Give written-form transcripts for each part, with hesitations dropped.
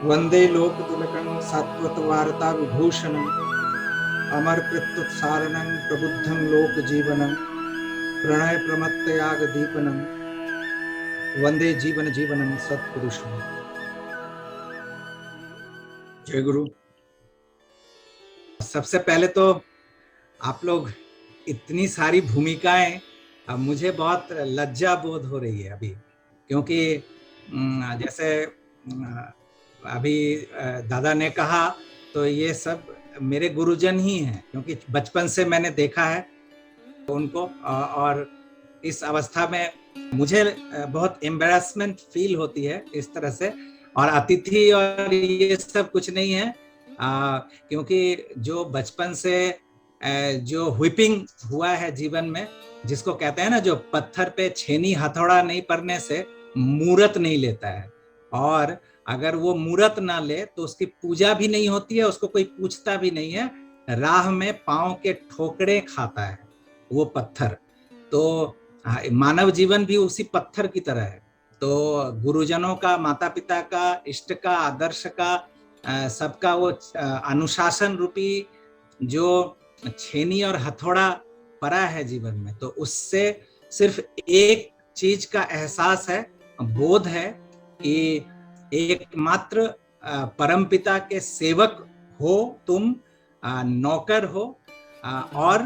वंदे लोक तिलकं सात्वत वार्ता विभूषणं अमर प्रत्युत्सारणं प्रबुद्धं लोक जीवनं प्रणय प्रमत्तयाग दीपनं वंदे जीवन जीवनं सत्पुरुषं। जय गुरु। सबसे पहले तो आप लोग इतनी सारी भूमिकाएं, अब मुझे बहुत लज्जा बोध हो रही है अभी, क्योंकि जैसे अभी दादा ने कहा तो ये सब मेरे गुरुजन ही हैं, क्योंकि बचपन से मैंने देखा है उनको, और इस अवस्था में मुझे बहुत एम्बैरेसमेंट फील होती है इस तरह से। और अतिथि और ये सब कुछ नहीं है, क्योंकि जो बचपन से जो व्हिपिंग हुआ है जीवन में, जिसको कहते हैं ना, जो पत्थर पे छेनी हथौड़ा नहीं पड़ने से मूरत नहीं लेता है, और अगर वो मूरत ना ले तो उसकी पूजा भी नहीं होती है, उसको कोई पूछता भी नहीं है, राह में पांव के ठोकरे खाता है वो पत्थर। तो मानव जीवन भी उसी पत्थर की तरह है। तो गुरुजनों का, माता पिता का, इष्ट का, आदर्श का, सबका वो अनुशासन रूपी जो छेनी और हथौड़ा पड़ा है जीवन में, तो उससे सिर्फ एक चीज का एहसास है, बोध है कि एकमात्र परमपिता के सेवक हो तुम, नौकर हो, और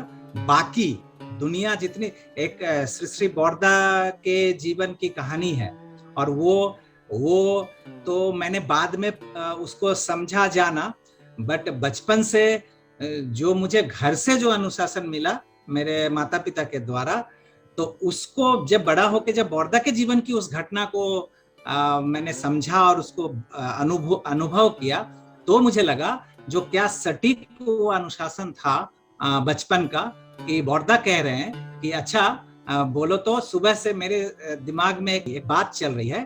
बाकी दुनिया जितनी, एक श्री श्री बौरदा के जीवन की कहानी है, और वो तो मैंने बाद में उसको समझा जाना, बट बचपन से जो मुझे घर से जो अनुशासन मिला मेरे माता पिता के द्वारा, तो उसको जब बड़ा होके जब बौरदा के जीवन की उस घटना को मैंने समझा और उसको अनुभव किया, तो मुझे लगा जो क्या सटीक वो अनुशासन था बचपन का, कि बौरदा कह रहे हैं कि अच्छा बोलो तो सुबह से मेरे दिमाग में एक बात चल रही है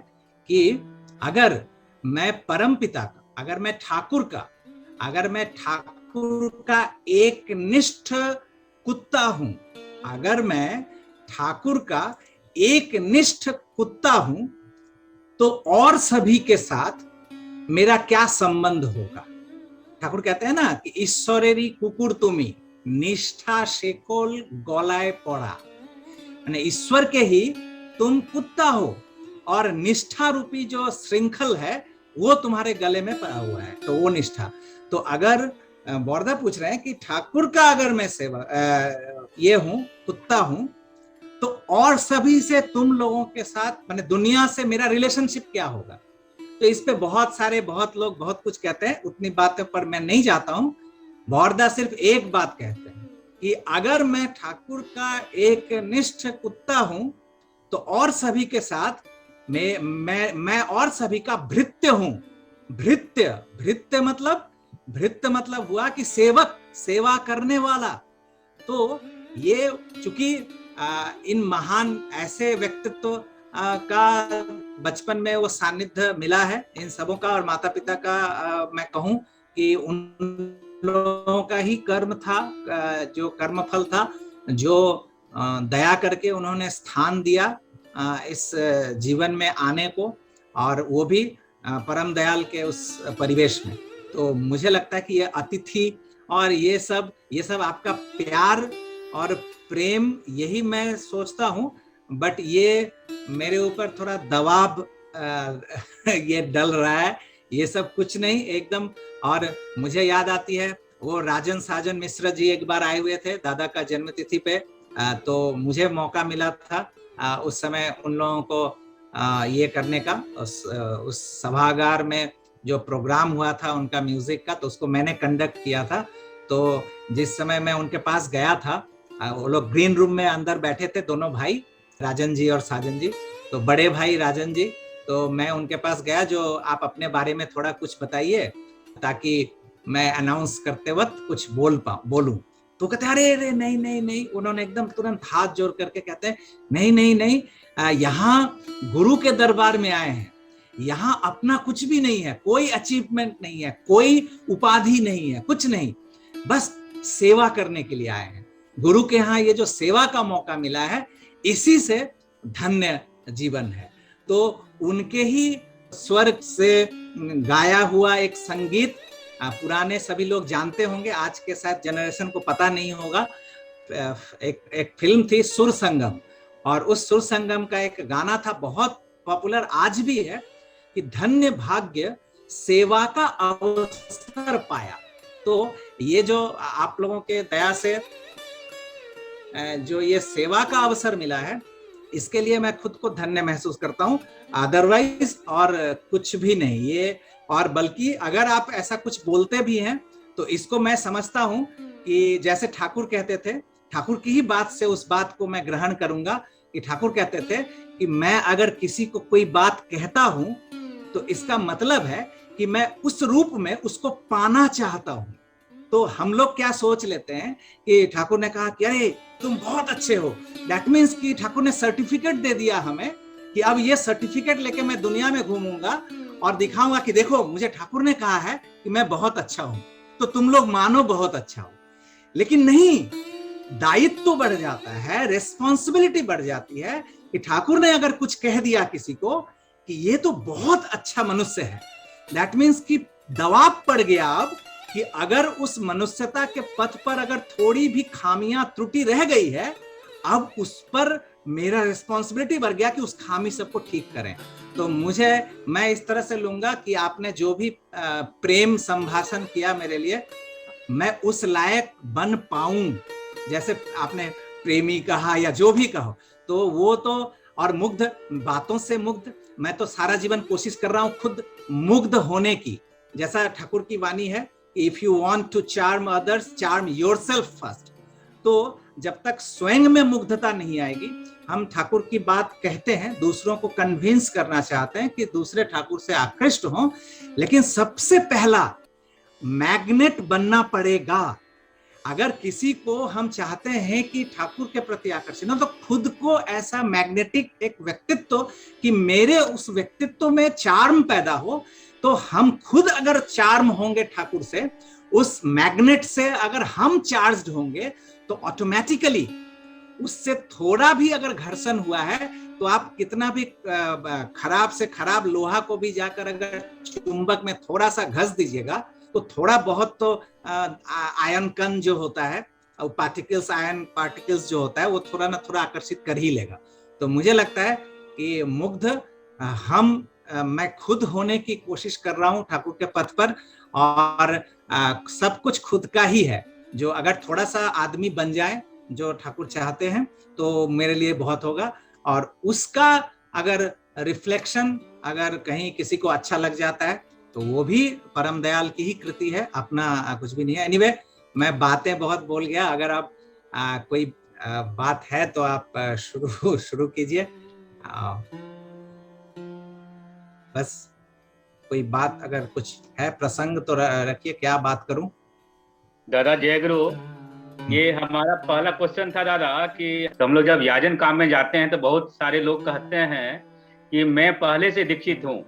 कि अगर मैं परम पिता का, अगर मैं ठाकुर का एक निष्ठ कुत्ता हूं, अगर मैं ठाकुर का एक निष्ठ कुत्ता हूं, तो और सभी के साथ मेरा क्या संबंध होगा। ठाकुर कहते हैं ना कि ईश्वरेरी कुकुर तुमी निष्ठा शेकोल गलाए पड़ा, ईश्वर के ही तुम कुत्ता हो और निष्ठा रूपी जो श्रृंखल है वो तुम्हारे गले में पड़ा हुआ है, तो वो निष्ठा। तो अगर बौरदा पूछ रहे हैं कि ठाकुर का अगर मैं सेवा ये हूं, कुत्ता हूं, तो और सभी से तुम लोगों के साथ, माने दुनिया से मेरा रिलेशनशिप क्या होगा। तो इस पे बहुत लोग बहुत कुछ कहते हैं, उतनी बातों पर मैं नहीं जाता हूं। बौरदा सिर्फ एक बात कहते हैं कि अगर मैं ठाकुर का एक निष्ठ कुत्ता हूं, तो और सभी के साथ मैं और सभी का भृत्य हूं। भृत्य मतलब हुआ कि सेवक, सेवा करने वाला। तो ये चूंकि इन महान ऐसे व्यक्तित्व का बचपन में वो सानिध्य मिला है इन सबों का, और माता पिता का मैं कहूं कि उन लोगों का ही कर्म था, जो कर्म फल था, जो दया करके उन्होंने स्थान दिया इस जीवन में आने को, और वो भी परम दयाल के उस परिवेश में। तो मुझे लगता है कि ये अतिथि और ये सब आपका प्यार और प्रेम, यही मैं सोचता हूं, बट ये मेरे ऊपर थोड़ा दबाव ये डल रहा है, ये सब कुछ नहीं एकदम। और मुझे याद आती है वो राजन साजन मिश्र जी एक बार आए हुए थे दादा का जन्मतिथि पे, तो मुझे मौका मिला था उस समय उन लोगों को ये करने का, उस सभागार में जो प्रोग्राम हुआ था उनका म्यूजिक का, तो उसको मैंने कंडक्ट किया था। तो जिस समय मैं उनके पास गया था, वो लोग ग्रीन रूम में अंदर बैठे थे, दोनों भाई, राजन जी और साजन जी। तो बड़े भाई राजन जी, तो मैं उनके पास गया, जो आप अपने बारे में थोड़ा कुछ बताइए ताकि मैं अनाउंस करते वक्त कुछ बोलूं। तो कहते हैं अरे नहीं नहीं नहीं, उन्होंने एकदम तुरंत हाथ जोड़ करके कहते हैं नहीं नहीं नहीं, यहाँ गुरु के दरबार में आए हैं, यहाँ अपना कुछ भी नहीं है, कोई अचीवमेंट नहीं है, कोई उपाधि नहीं है, कुछ नहीं, बस सेवा करने के लिए आए हैं। गुरु के यहाँ ये जो सेवा का मौका मिला है, इसी से धन्य जीवन है। तो उनके ही स्वर्ग से गाया हुआ एक संगीत, पुराने सभी लोग जानते होंगे, आज के शायद जनरेशन को पता नहीं होगा। एक फिल्म थी सुर संगम, और उस सुर संगम का एक गाना था बहुत पॉपुलर, आज भी है, कि धन्य भाग्य सेवा का अवसर पाया। तो ये जो आप लोगों के दया से जो ये सेवा का अवसर मिला है, इसके लिए मैं खुद को धन्य महसूस करता हूँ, अदरवाइज और कुछ भी नहीं ये। और बल्कि अगर आप ऐसा कुछ बोलते भी हैं तो इसको मैं समझता हूँ कि जैसे ठाकुर कहते थे, ठाकुर की ही बात से उस बात को मैं ग्रहण करूंगा, कि ठाकुर कहते थे कि मैं अगर किसी को कोई बात कहता हूं तो इसका मतलब है कि मैं उस रूप में उसको पाना चाहता हूं। तो हम लोग क्या सोच लेते हैं कि ठाकुर ने कहा कि अरे तुम बहुत अच्छे हो, दैट मीन्स कि ठाकुर ने सर्टिफिकेट दे दिया हमें कि अब ये सर्टिफिकेट लेके मैं दुनिया में घूमूंगा और दिखाऊंगा कि देखो मुझे ठाकुर ने कहा है कि मैं बहुत अच्छा हूं, तो तुम लोग मानो बहुत अच्छा हो। लेकिन नहीं, दायित्व तो बढ़ जाता है, रेस्पॉन्सिबिलिटी बढ़ जाती है कि ठाकुर ने अगर कुछ कह दिया किसी को कि ये तो बहुत अच्छा मनुष्य है, दैट मीन्स कि दबाव पड़ गया अब कि अगर उस मनुष्यता के पथ पर अगर थोड़ी भी खामियां त्रुटि रह गई है, अब उस पर मेरा रिस्पॉन्सिबिलिटी बढ़ गया कि उस खामी सबको ठीक करें। तो मैं इस तरह से लूंगा कि आपने जो भी प्रेम संभाषण किया मेरे लिए, मैं उस लायक बन पाऊं, जैसे आपने प्रेमी कहा या जो भी कहो, तो वो तो, और मुग्ध, बातों से मुग्ध, मैं तो सारा जीवन कोशिश कर रहा हूं खुद मुग्ध होने की। जैसा ठाकुर की वाणी है, if you want to charm others charm yourself first. तो जब तक स्वयं में मुग्धता नहीं आएगी, हम ठाकुर की बात कहते हैं, दूसरों को कन्विंस करना चाहते हैं कि दूसरे ठाकुर से आकृष्ट हों, लेकिन सबसे पहला मैग्नेट बनना पड़ेगा। अगर किसी को हम चाहते हैं कि ठाकुर के प्रति आकर्षित हो, तो खुद को ऐसा मैग्नेटिक एक व्यक्तित्व कि मेरे उस व्यक्तित्व में चार्म पैदा हो, तो हम खुद अगर चार्म होंगे ठाकुर से, उस मैग्नेट से अगर हम चार्ज्ड होंगे, तो ऑटोमेटिकली उससे थोड़ा भी अगर घर्षण हुआ है, तो आप कितना भी खराब से खराब लोहा को भी जाकर अगर चुंबक में थोड़ा सा घस दीजिएगा, तो थोड़ा बहुत तो आयन कण जो होता है, पार्टिकल्स, आयन पार्टिकल्स जो होता है, वो थोड़ा ना थोड़ा आकर्षित कर ही लेगा। तो मुझे लगता है कि मुग्ध मैं खुद होने की कोशिश कर रहा हूँ ठाकुर के पथ पर, और सब कुछ खुद का ही है। जो अगर थोड़ा सा आदमी बन जाए जो ठाकुर चाहते हैं, तो मेरे लिए बहुत होगा। और उसका अगर रिफ्लेक्शन अगर कहीं किसी को अच्छा लग जाता है, तो वो भी परम दयाल की ही कृति है, अपना कुछ भी नहीं है। एनीवे, मैं बातें बहुत बोल गया। अगर आप कोई बात है तो आप शुरू कीजिए। बस कोई बात अगर कुछ है, प्रसंग तो रखिए, क्या बात करूं। दादा जय गुरु। ये हमारा पहला क्वेश्चन था दादा कि हम लोग जब याजन काम में जाते हैं तो बहुत सारे लोग कहते हैं कि मैं पहले से दीक्षित हूँ,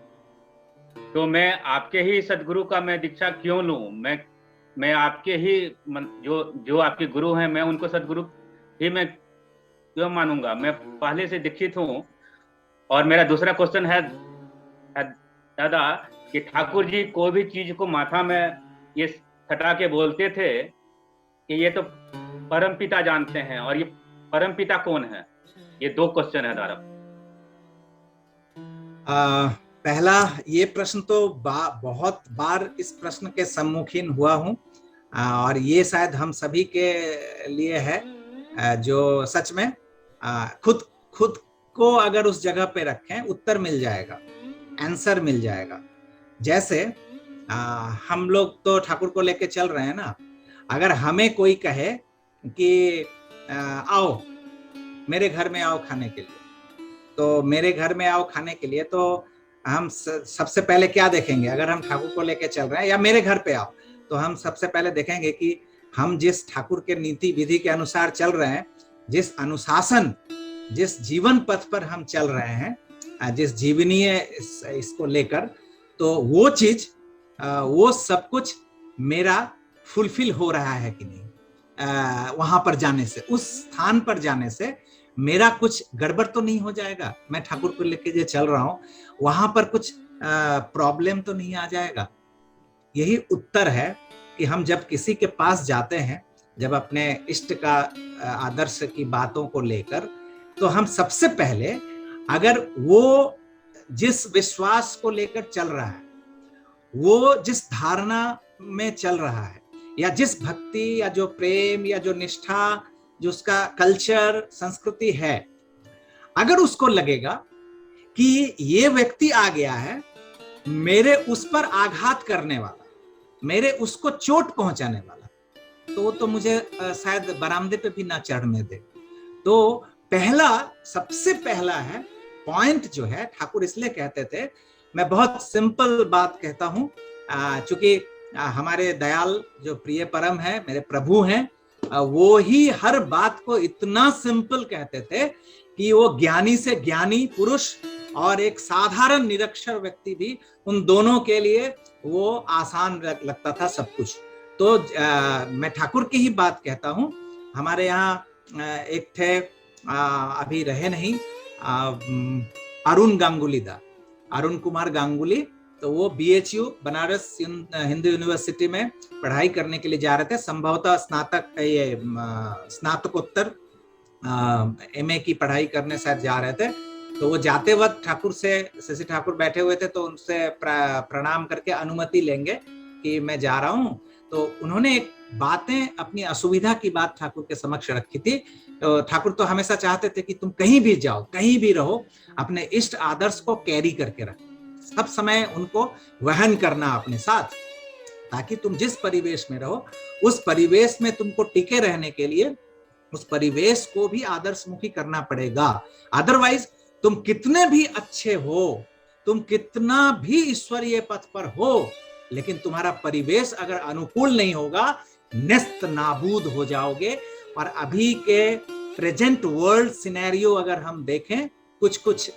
तो मैं आपके ही सदगुरु का मैं दीक्षा क्यों लूं? मैं आपके ही जो आपके गुरु हैं, मैं उनको सदगुरु ही मैं क्यों मानूंगा? मैं पहले से दीक्षित हूँ। और मेरा दूसरा क्वेश्चन है दादा कि ठाकुर जी कोई भी चीज को माथा में ये खटा के बोलते थे कि ये तो परम पिता जानते हैं, और ये परम पिता कौन है? ये दो क्वेश्चन है दादा। पहला ये प्रश्न तो बहुत बार इस प्रश्न के सम्मुखीन हुआ हूं, और ये शायद हम सभी के लिए है, जो सच में खुद को अगर उस जगह पे रखें, उत्तर मिल जाएगा, आंसर मिल जाएगा। जैसे हम लोग तो ठाकुर को लेके चल रहे हैं ना। अगर हमें कोई कहे कि आओ मेरे घर में आओ खाने के लिए, तो मेरे घर में आओ खाने के लिए, तो हम सबसे पहले क्या देखेंगे? अगर हम ठाकुर को लेके चल रहे हैं या मेरे घर पे आओ, तो हम सबसे पहले देखेंगे कि हम जिस ठाकुर के नीति विधि के अनुसार चल रहे हैं, जिस अनुशासन, जिस जीवन पथ पर हम चल रहे हैं, जिस जीवनीय इसको लेकर, तो वो चीज, वो सब कुछ मेरा फुलफिल हो रहा है कि नहीं। वहां पर जाने से, उस स्थान पर जाने से मेरा कुछ गड़बड़ तो नहीं हो जाएगा? मैं ठाकुर को लेके जो चल रहा हूँ, वहां पर कुछ प्रॉब्लम तो नहीं आ जाएगा? यही उत्तर है कि हम जब किसी के पास जाते हैं, जब अपने इष्ट का आदर्श की बातों को लेकर, तो हम सबसे पहले अगर वो जिस विश्वास को लेकर चल रहा है, वो जिस धारणा में चल रहा है, या जिस भक्ति या जो प्रेम या जो निष्ठा, जो उसका कल्चर संस्कृति है, अगर उसको लगेगा कि ये व्यक्ति आ गया है मेरे उस पर आघात करने वाला, मेरे उसको चोट पहुंचाने वाला, तो वो तो मुझे शायद बरामदे पे भी ना चढ़ने दे। तो सबसे पहला है पॉइंट जो है, ठाकुर इसलिए कहते थे, मैं बहुत सिंपल बात कहता हूं, चूंकि हमारे दयाल जो प्रिय परम है, मेरे प्रभु हैं, वो ही हर बात को इतना सिंपल कहते थे कि वो ज्ञानी से ज्ञानी पुरुष और एक साधारण निरक्षर व्यक्ति भी, उन दोनों के लिए वो आसान लगता था सब कुछ। तो मैं ठाकुर की ही बात कहता हूं। हमारे यहाँ एक थे, अभी रहे नहीं, अरुण गांगुलीदा, अरुण कुमार गांगुली, तो वो BHU बनारस हिंदू यूनिवर्सिटी में पढ़ाई करने के लिए जा रहे थे, संभवतः स्नातकोत्तर MA की पढ़ाई करने शायद जा रहे थे। तो वो जाते वक्त ठाकुर से, शशि ठाकुर बैठे हुए थे, तो उनसे प्रणाम करके अनुमति लेंगे कि मैं जा रहा हूँ। तो उन्होंने एक बातें, अपनी असुविधा की बात ठाकुर के समक्ष रखी थी। तो ठाकुर तो हमेशा चाहते थे कि तुम कहीं भी जाओ, कहीं भी रहो, अपने इष्ट आदर्श को कैरी करके रखो, सब समय उनको वहन करना अपने साथ, ताकि तुम जिस परिवेश में रहो, उस परिवेश में तुमको टिके रहने के लिए उस परिवेश को भी आदर्शमुखी करना पड़ेगा। अदरवाइज तुम कितने भी अच्छे हो, तुम कितना भी ईश्वरीय पथ पर हो, लेकिन तुम्हारा परिवेश अगर अनुकूल नहीं होगा, नेस्त नाबूद हो जाओगे। और अभी के प्रेजेंट वर्ल्ड सिनेरियो अगर हम देखें, कुछ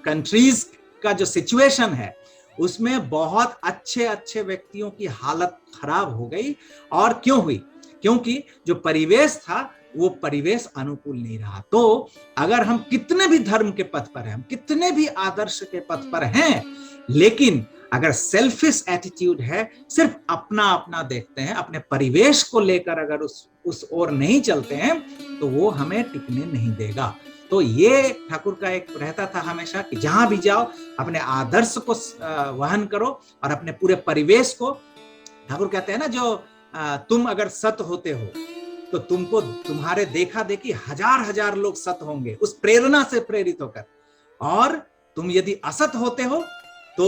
कंट्रीज का जो सिचुएशन है, उसमें बहुत अच्छे व्यक्तियों की हालत खराब हो गई। और क्यों हुई? क्योंकि जो परिवेश था वो परिवेश अनुकूल नहीं रहा। तो अगर हम कितने भी धर्म के पथ पर हैं, हम कितने भी आदर्श के पथ पर हैं, लेकिन अगर सेल्फिश एटीट्यूड है, सिर्फ अपना देखते हैं, अपने परिवेश को लेकर अगर उस ओर नहीं चलते हैं, तो वो हमें टिकने नहीं देगा। तो ये ठाकुर का एक रहता था हमेशा कि जहां भी जाओ अपने आदर्श को वहन करो और अपने पूरे परिवेश को। ठाकुर कहते हैं ना, जो तुम अगर सत होते हो तो तुमको तुम्हारे देखा देखी हजार लोग सत होंगे, उस प्रेरणा से प्रेरित होकर। और तुम यदि असत होते हो तो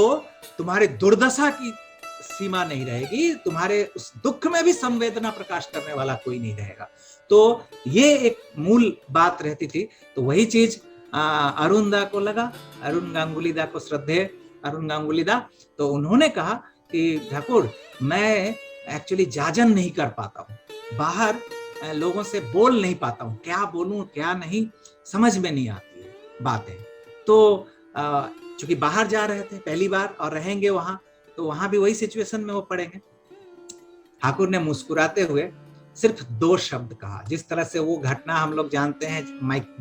तुम्हारी दुर्दशा की सीमा नहीं रहेगी, तुम्हारे उस दुख में भी संवेदना प्रकाश करने वाला कोई नहीं रहेगा। तो ये एक मूल बात रहती थी। तो वही चीज अरुण दा को लगा, अरुण गांगुली दा को, श्रद्धेय अरुण गांगुली दा। तो उन्होंने कहा कि ठाकुर, मैं एक्चुअली जाजन नहीं कर पाता हूँ, बाहर लोगों से बोल नहीं पाता हूँ, क्या बोलूं क्या नहीं समझ में नहीं आती है बातें। तो चूंकि बाहर जा रहे थे पहली बार और रहेंगे वहां, तो वहां भी वही सिचुएशन में वो पड़ेंगे। ठाकुर ने मुस्कुराते हुए सिर्फ 2 शब्द कहा, जिस तरह से वो घटना हम लोग जानते हैं,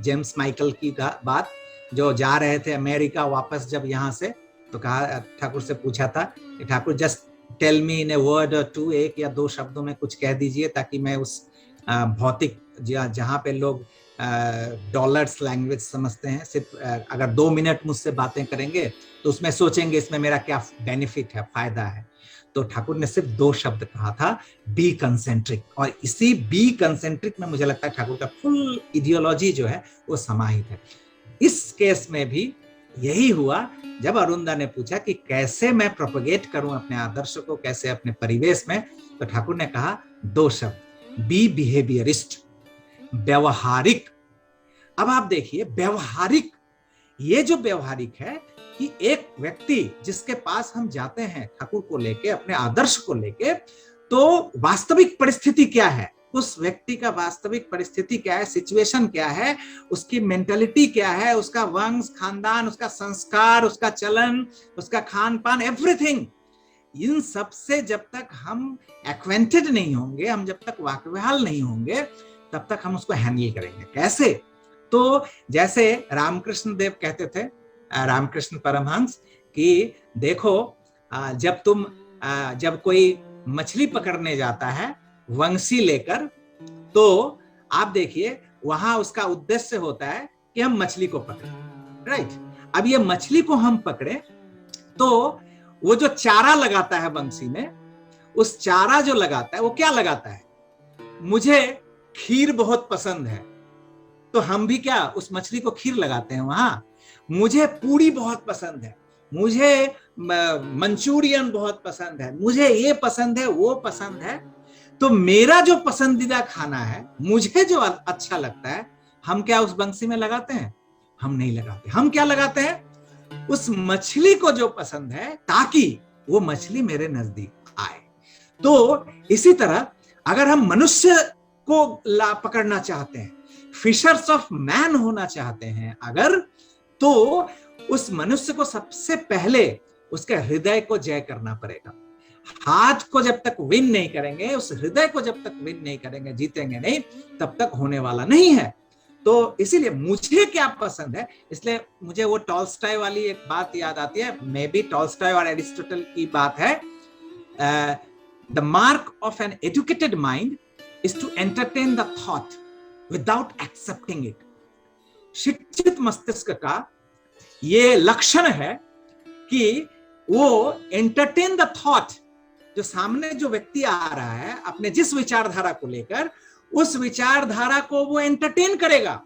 जेम्स माइकल की बात, जो जा रहे थे अमेरिका वापस जब यहाँ से, तो कहा, ठाकुर से पूछा था कि Thakur just tell me in a word और 2, 1 या 2 शब्दों में कुछ कह दीजिए, ताकि मैं उस भौतिक जहाँ पे लोग डॉलर्स लैंग्वेज समझते हैं, सिर्फ अगर 2 मिनट मुझसे बातें करेंगे तो उसमें सोचेंगे इसमें मेरा क्या बेनिफिट है, फायदा है। तो ठाकुर ने सिर्फ 2 शब्द कहा था, बी कंसेंट्रिक। और इसी बी कंसेंट्रिक में मुझे लगता है ठाकुर का फुल इडियोलॉजी जो है वो समाहित है। इस केस में भी यही हुआ, जब अरुणदा ने पूछा कि कैसे मैं प्रोपगेट करूं अपने आदर्श को, कैसे अपने परिवेश में, तो ठाकुर ने कहा 2 शब्द, बी बिहेवियरिस्ट, व्यवहारिक। अब आप देखिए, व्यवहारिक, ये जो व्यवहारिक है कि एक व्यक्ति जिसके पास हम जाते हैं ठाकुर को लेके, अपने आदर्श को लेके, तो वास्तविक परिस्थिति क्या है, उस व्यक्ति का वास्तविक परिस्थिति क्या है, सिचुएशन क्या है, उसकी मेंटालिटी क्या है, उसका वंश खानदान, उसका संस्कार, उसका चलन, उसका खान पान, एवरीथिंग। इन सब से जब तक हम एक्वेंटेड नहीं होंगे, हम जब तक वाकबहाल नहीं होंगे, तब तक हम उसको हैंडल करेंगे कैसे? तो जैसे रामकृष्ण देव कहते थे, रामकृष्ण परमहंस, कि देखो जब कोई मछली पकड़ने जाता है वंशी लेकर, तो आप देखिए वहां उसका उद्देश्य होता है कि हम मछली को पकड़े, राइट। अब ये मछली को हम पकड़े तो वो जो चारा लगाता है वंशी में, उस चारा जो लगाता है वो क्या लगाता है, मुझे खीर बहुत पसंद है तो हम भी क्या उस मछली को खीर लगाते हैं वहां। मुझे पूरी बहुत पसंद है, मुझे मंचूरियन बहुत पसंद है, मुझे ये पसंद है वो पसंद है, तो मेरा जो पसंदीदा खाना है, मुझे जो अच्छा लगता है, हम क्या उस बंसी में लगाते हैं? हम नहीं लगाते। हम क्या लगाते हैं? उस मछली को जो पसंद है, ताकि वो मछली मेरे नजदीक आए। तो इसी तरह अगर हम मनुष्य को पकड़ना चाहते हैं, फिशर्स ऑफ मैन होना चाहते हैं अगर, तो उस मनुष्य को सबसे पहले उसके हृदय को जय करना पड़ेगा। हाथ को जब तक विन नहीं करेंगे, उस हृदय को जब तक विन नहीं करेंगे, जीतेंगे नहीं, तब तक होने वाला नहीं है। तो इसीलिए मुझे क्या पसंद है, इसलिए मुझे वो टॉल्स्टॉय वाली एक बात याद आती है, मे बी टॉल्स्टॉय और एरिस्टोटल की बात है, the mark of an educated mind is to entertain the thought without accepting it. शिक्षित मस्तिष्क का ये लक्षण है कि वो एंटरटेन द थॉट, जो सामने जो व्यक्ति आ रहा है अपने जिस विचारधारा को लेकर, उस विचारधारा को वो एंटरटेन करेगा,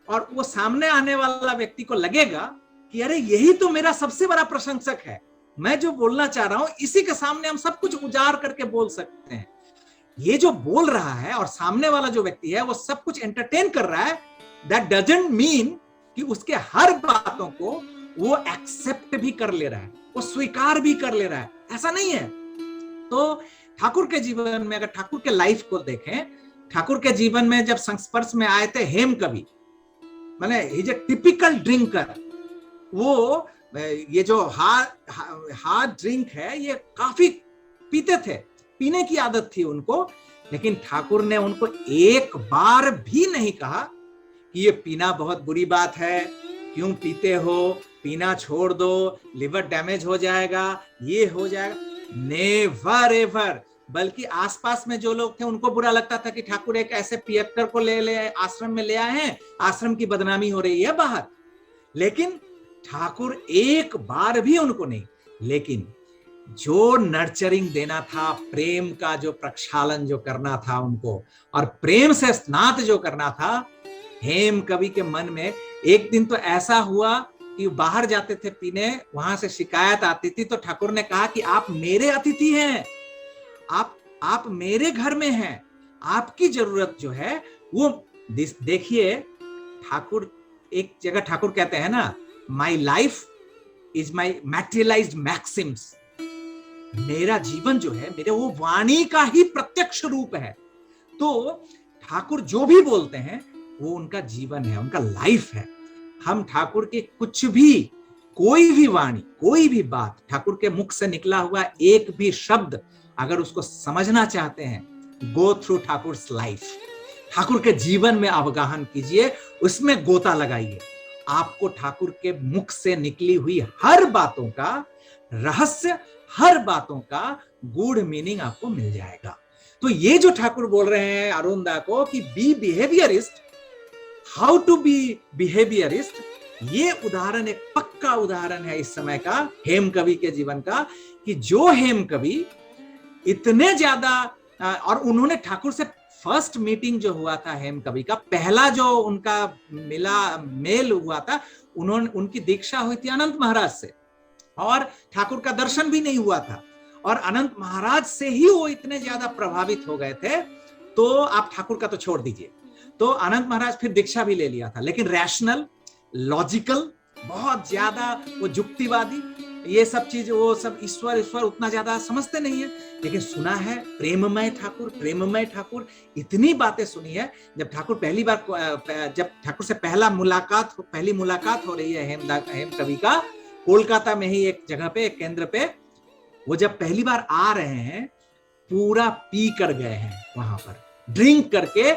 और वो सामने आने वाला व्यक्ति को लगेगा कि अरे यही तो मेरा सबसे बड़ा प्रशंसक है, मैं जो बोलना चाह रहा हूं इसी के सामने हम सब कुछ उजाड़ करके बोल सकते हैं। ये जो बोल रहा है और सामने वाला जो व्यक्ति है वो सब कुछ एंटरटेन कर रहा है, दैट डजंट मीन कि उसके हर बातों को वो एक्सेप्ट भी कर ले रहा है, वो स्वीकार भी कर ले रहा है, ऐसा नहीं है। तो ठाकुर के जीवन में अगर ठाकुर के लाइफ को देखें, ठाकुर के जीवन में जब संस्पर्श में आए थे हेम कवि, माने he is a typical drinker, वो ये जो हार्ड ड्रिंक है ये काफी पीते थे, पीने की आदत थी उनको, लेकिन ठाकुर ने उनको एक बार भी नहीं कहा कि ये पीना बहुत बुरी बात है, क्यों पीते हो, पीना छोड़ दो, लिवर डैमेज हो जाएगा, ये हो जाएगा, नेवर एवर। बल्कि आसपास में जो लोग थे उनको बुरा लगता था कि ठाकुर एक ऐसे पियक्कर को ले आश्रम में ले आए हैं, आश्रम की बदनामी हो रही है बाहर। लेकिन ठाकुर एक बार भी उनको नहीं, लेकिन जो नर्चरिंग देना था, प्रेम का जो प्रक्षालन जो करना था उनको, और प्रेम से स्नात जो करना था, हेम कवि के मन में एक दिन तो ऐसा हुआ कि बाहर जाते थे पीने, वहां से शिकायत आती थी, तो ठाकुर ने कहा कि आप मेरे अतिथि हैं, आप मेरे घर में हैं, आपकी जरूरत जो है वो देखिए। ठाकुर एक जगह ठाकुर कहते हैं ना, my life is my materialized maxims, मेरा जीवन जो है मेरे वो वाणी का ही प्रत्यक्ष रूप है। तो ठाकुर जो भी बोलते हैं वो उनका जीवन है, उनका लाइफ है। हम ठाकुर के कुछ भी, कोई भी वाणी, कोई भी बात, ठाकुर के मुख से निकला हुआ एक भी शब्द अगर उसको समझना चाहते हैं, go through Thakur's life, Thakur के जीवन में अवगाहन कीजिए, उसमें गोता लगाइए, आपको ठाकुर के मुख से निकली हुई हर बातों का रहस्य, हर बातों का गूढ़ मीनिंग आपको मिल जाएगा। तो ये जो ठाकुर बोल रहे हैं अरुणदा को कि be behaviourist, how to be behaviourist, ये उदाहरण एक पक्का उदाहरण है इस समय का हेम कवि के जीवन का, कि जो हेम कवि इतने ज्यादा, और उन्होंने ठाकुर से फर्स्ट मीटिंग जो हुआ था हेम कवि का, पहला जो उनका मेल हुआ था, उनकी दीक्षा हुई थी अनंत महाराज से, और ठाकुर का दर्शन भी नहीं हुआ था, और अनंत महाराज से ही वो इतने ज्यादा प्रभावित हो गए थे। तो आप ठाकुर का तो छोड़ दीजिए, तो अनंत महाराज फिर दीक्षा भी ले लिया था, लेकिन रैशनल, लॉजिकल, बहुत ज्यादा वो जुक्तिवादी, ये सब चीज, वो सब ईश्वर उतना ज्यादा समझते नहीं है, लेकिन सुना है प्रेममय ठाकुर, प्रेममय ठाकुर, इतनी बातें सुनी है। जब ठाकुर पहली बार, जब ठाकुर से पहली मुलाकात हो रही है हेम कवि का, कोलकाता में ही एक जगह पे, एक केंद्र पे, वो जब पहली बार आ रहे हैं, पूरा पी कर गए हैं वहां पर, ड्रिंक करके।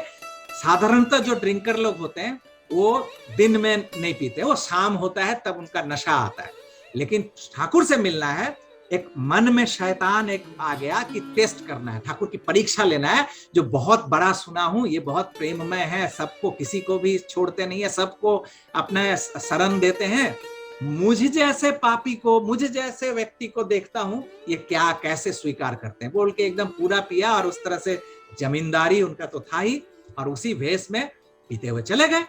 साधारणतः जो ड्रिंकर लोग होते हैं वो दिन में नहीं पीते, वो शाम होता है तब उनका नशा आता है, लेकिन ठाकुर से मिलना है, एक मन में शैतान एक आ गया कि टेस्ट करना है, ठाकुर की परीक्षा लेना है, जो बहुत बड़ा सुना हूं, ये बहुत प्रेममय है, सबको किसी को भी छोड़ते नहीं है, सबको अपना शरण देते हैं, मुझे जैसे पापी को, मुझे जैसे व्यक्ति को देखता हूं, ये क्या कैसे स्वीकार करते हैं, बोल के एकदम पूरा पिया और उस तरह से जमींदारी उनका तो था ही, और उसी भेष में पीते हुए चले गए।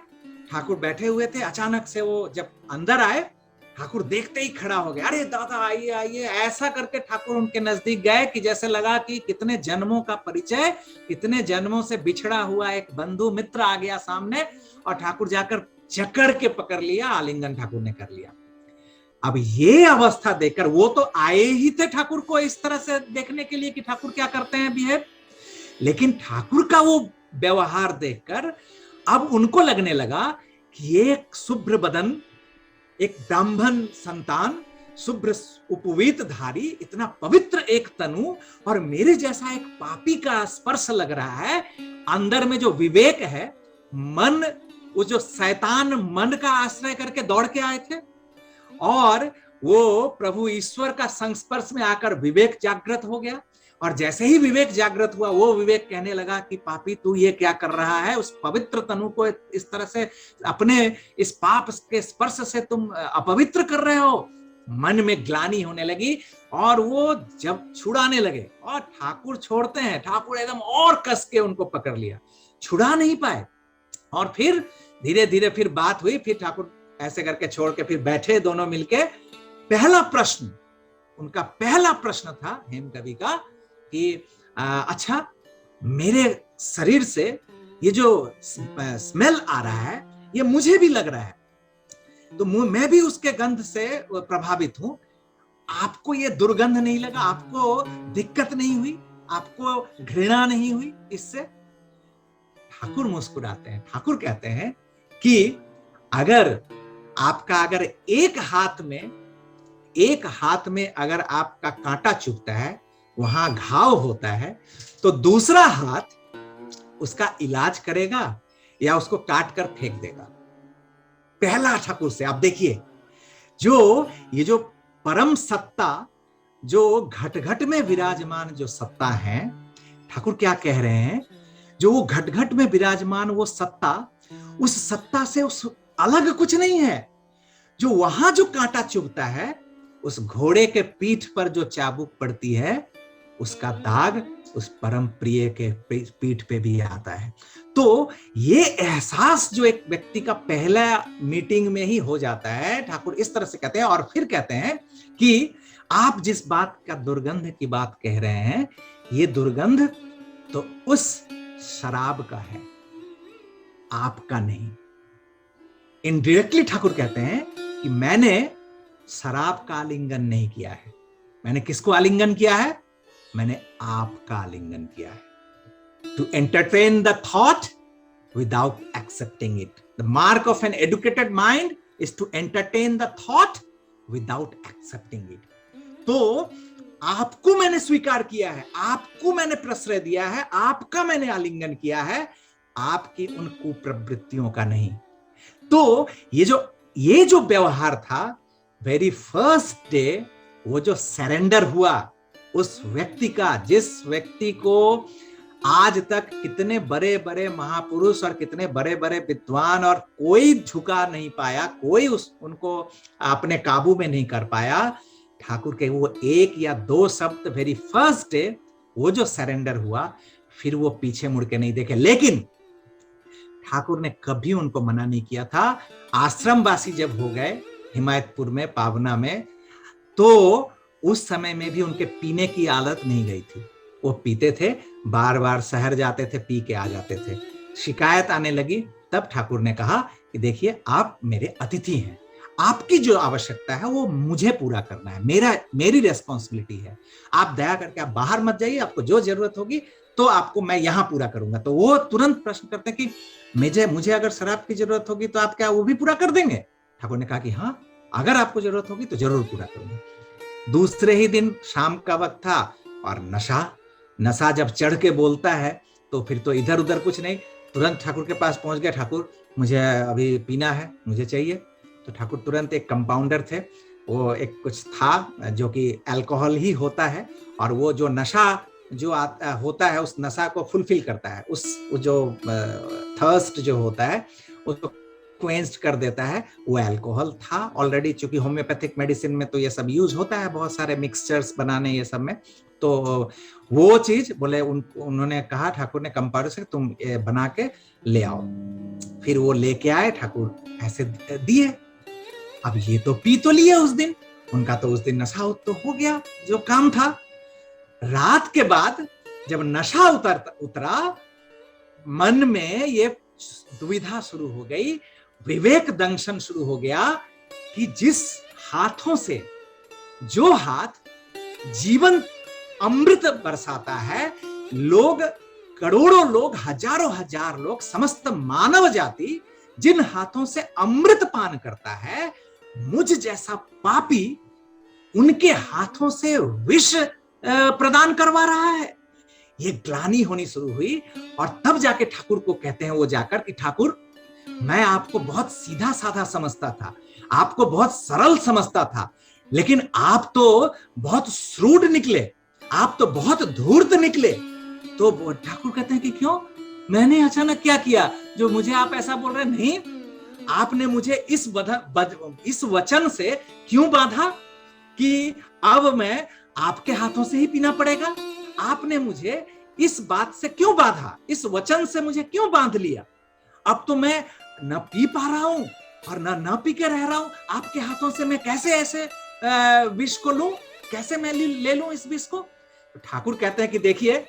ठाकुर बैठे हुए थे, अचानक से वो जब अंदर आए, ठाकुर देखते ही खड़ा हो गया, अरे दादा आइए आइए, ऐसा करके ठाकुर उनके नजदीक गए कि जैसे लगा कि कितने जन्मों का परिचय, कितने जन्मों से बिछड़ा हुआ एक बंधु मित्र आ गया सामने, और ठाकुर जाकर जकड़ के पकड़ लिया, आलिंगन ठाकुर ने कर लिया। अब ये अवस्था देखकर, वो तो आए ही थे ठाकुर को इस तरह से देखने के लिए कि ठाकुर क्या करते हैं बिहेव, लेकिन ठाकुर का वो व्यवहार देखकर अब उनको लगने लगा कि एक शुभ्र बदन, एक ब्राह्मण संतान, शुभ्र उपवीत धारी, इतना पवित्र एक तनु, और मेरे जैसा एक पापी का स्पर्श लग रहा है, अंदर में जो विवेक है, मन, वो जो शैतान मन का आश्रय करके दौड़ के आए थे, और वो प्रभु ईश्वर का संस्पर्श में आकर विवेक जागृत हो गया, और जैसे ही विवेक जागृत हुआ, वो विवेक कहने लगा कि पापी तू ये क्या कर रहा है, उस पवित्र तनु को इस तरह से, अपने इस पाप के स्पर्श से तुम अपवित्र कर रहे हो। मन में ग्लानि होने लगी, और वो जब छुड़ाने लगे, और ठाकुर छोड़ते हैं, ठाकुर एकदम और कस के उनको पकड़ लिया, छुड़ा नहीं पाए, और फिर धीरे धीरे फिर बात हुई, फिर ठाकुर ऐसे करके छोड़ के फिर बैठे दोनों मिलके। पहला प्रश्न, उनका पहला प्रश्न था हेम कवि का कि अच्छा, मेरे शरीर से ये जो स्मेल आ रहा है, ये मुझे भी लग रहा है, तो मैं भी उसके गंध से प्रभावित हूं, आपको ये दुर्गंध नहीं लगा, आपको दिक्कत नहीं हुई, आपको घृणा नहीं हुई इससे? ठाकुर मुस्कुराते हैं, ठाकुर कहते हैं कि अगर आपका, अगर एक हाथ में अगर आपका कांटा चुभता है, वहां घाव होता है, तो दूसरा हाथ उसका इलाज करेगा या उसको काट कर फेंक देगा? पहला ठाकुर से आप देखिए, जो ये जो परम सत्ता, जो घट घट में विराजमान जो सत्ता है, ठाकुर क्या कह रहे हैं, जो वो घट घट में विराजमान वो सत्ता, उस सत्ता से उस अलग कुछ नहीं है। जो वहां जो कांटा चुभता है, उस घोड़े के पीठ पर जो चाबुक पड़ती है, उसका दाग उस परम प्रिय के पीठ पे भी आता है। तो ये एहसास जो एक व्यक्ति का पहला मीटिंग में ही हो जाता है, ठाकुर इस तरह से कहते हैं। और फिर कहते हैं कि आप जिस बात का दुर्गंध की बात कह रहे हैं, ये दुर्गंध तो उस शराब का है, आपका नहीं। इनडायरेक्टली ठाकुर कहते हैं कि मैंने शराब का आलिंगन नहीं किया है, मैंने किसको आलिंगन किया है? मैंने आपका आलिंगन किया है। To entertain the thought without accepting it. The mark of an educated mind is to entertain the thought without accepting it. तो आपको मैंने स्वीकार किया है, आपको मैंने प्रश्रय दिया है, आपका मैंने आलिंगन किया है, आपकी उन कुप्रवृत्तियों का नहीं। तो ये जो व्यवहार था, वेरी फर्स्ट डे वो जो सरेंडर हुआ उस व्यक्ति का, जिस व्यक्ति को आज तक कितने बड़े बड़े महापुरुष और कितने बड़े बड़े विद्वान और कोई झुका नहीं पाया, कोई उनको अपने काबू में नहीं कर पाया, ठाकुर के वो एक या दो शब्द वेरी फर्स्ट डे वो जो सरेंडर हुआ, फिर वो पीछे मुड़ के नहीं देखे। लेकिन ठाकुर ने कभी उनको मना नहीं किया था। आश्रमवासी जब हो गए हिमायतपुर में, पावना में, तो उस समय में भी उनके पीने की आदत नहीं गई थी। वो पीते थे, बार बार शहर जाते थे, पी के आ जाते थे। शिकायत आने लगी, तब ठाकुर ने कहा कि देखिए आप मेरे अतिथि हैं, आपकी जो आवश्यकता है वो मुझे पूरा करना है, मेरी रेस्पॉन्सिबिलिटी है। आप दया करके आप बाहर मत जाइए, आपको जो जरूरत होगी तो आपको मैं यहां पूरा करूंगा। तो वो तुरंत प्रश्न करते हैं कि मुझे अगर शराब की जरूरत होगी तो आप क्या वो भी पूरा कर देंगे? ठाकुर ने कहा कि हाँ, अगर आपको जरूरत होगी तो जरूर पूरा करूंगा। दूसरे ही दिन शाम का वक्त था और नशा जब चढ़ के बोलता है तो फिर तो इधर उधर कुछ नहीं, तुरंत ठाकुर के पास पहुंच गया, ठाकुर मुझे अभी पीना है, मुझे चाहिए। तो ठाकुर तुरंत, एक कंपाउंडर थे, वो एक कुछ था जो कि अल्कोहल ही होता है, और वो जो नशा जो होता है उस नशा को फुलफिल करता है, उस जो थर्स्ट जो होता है उसको क्वेंच कर देता है, वो अल्कोहल था ऑलरेडी। चूंकि होम्योपैथिक मेडिसिन में तो ये सब यूज होता है, बहुत सारे मिक्सचर्स बनाने ये सब में, तो वो चीज बोले उन्होंने कहा, ठाकुर ने कंपाउंडर से तुम बना के ले आओ। फिर वो लेके आए, ठाकुर ऐसे दिए। अब ये तो पी तो लिए उस दिन, उनका तो उस दिन नशा तो हो गया जो काम था। रात के बाद जब नशा उतरा, मन में ये दुविधा शुरू हो गई, विवेक दंशन शुरू हो गया कि जिस हाथों से, जो हाथ जीवन अमृत बरसाता है, लोग, करोड़ों लोग, हजारों हजार लोग, समस्त मानव जाति जिन हाथों से अमृत पान करता है, मुझ जैसा पापी उनके हाथों से विष प्रदान करवा रहा है। ये ग्लानि होनी शुरू हुई, और तब जाके ठाकुर को कहते हैं वो जाकर कि ठाकुर, मैं आपको बहुत सीधा साधा समझता था, आपको बहुत सरल समझता था, लेकिन आप तो बहुत श्रूड निकले, आप तो बहुत धूर्त निकले। तो ठाकुर कहते हैं कि क्यों, मैंने अचानक क्या किया जो मुझे आप ऐसा बोल रहे? नहीं, आपने मुझे इस वचन से क्यों बांधा कि अब मैं आपके हाथों से ही पीना पड़ेगा? आपने मुझे इस बात से क्यों बांधा, इस वचन से मुझे क्यों बांध लिया? अब तो मैं न पी पा रहा हूं और न पी के रह रहा हूं, आपके हाथों से मैं कैसे ऐसे विष को लूं, कैसे मैं ले लूं इस विष को? तो ठाकुर कहते हैं कि देखिए,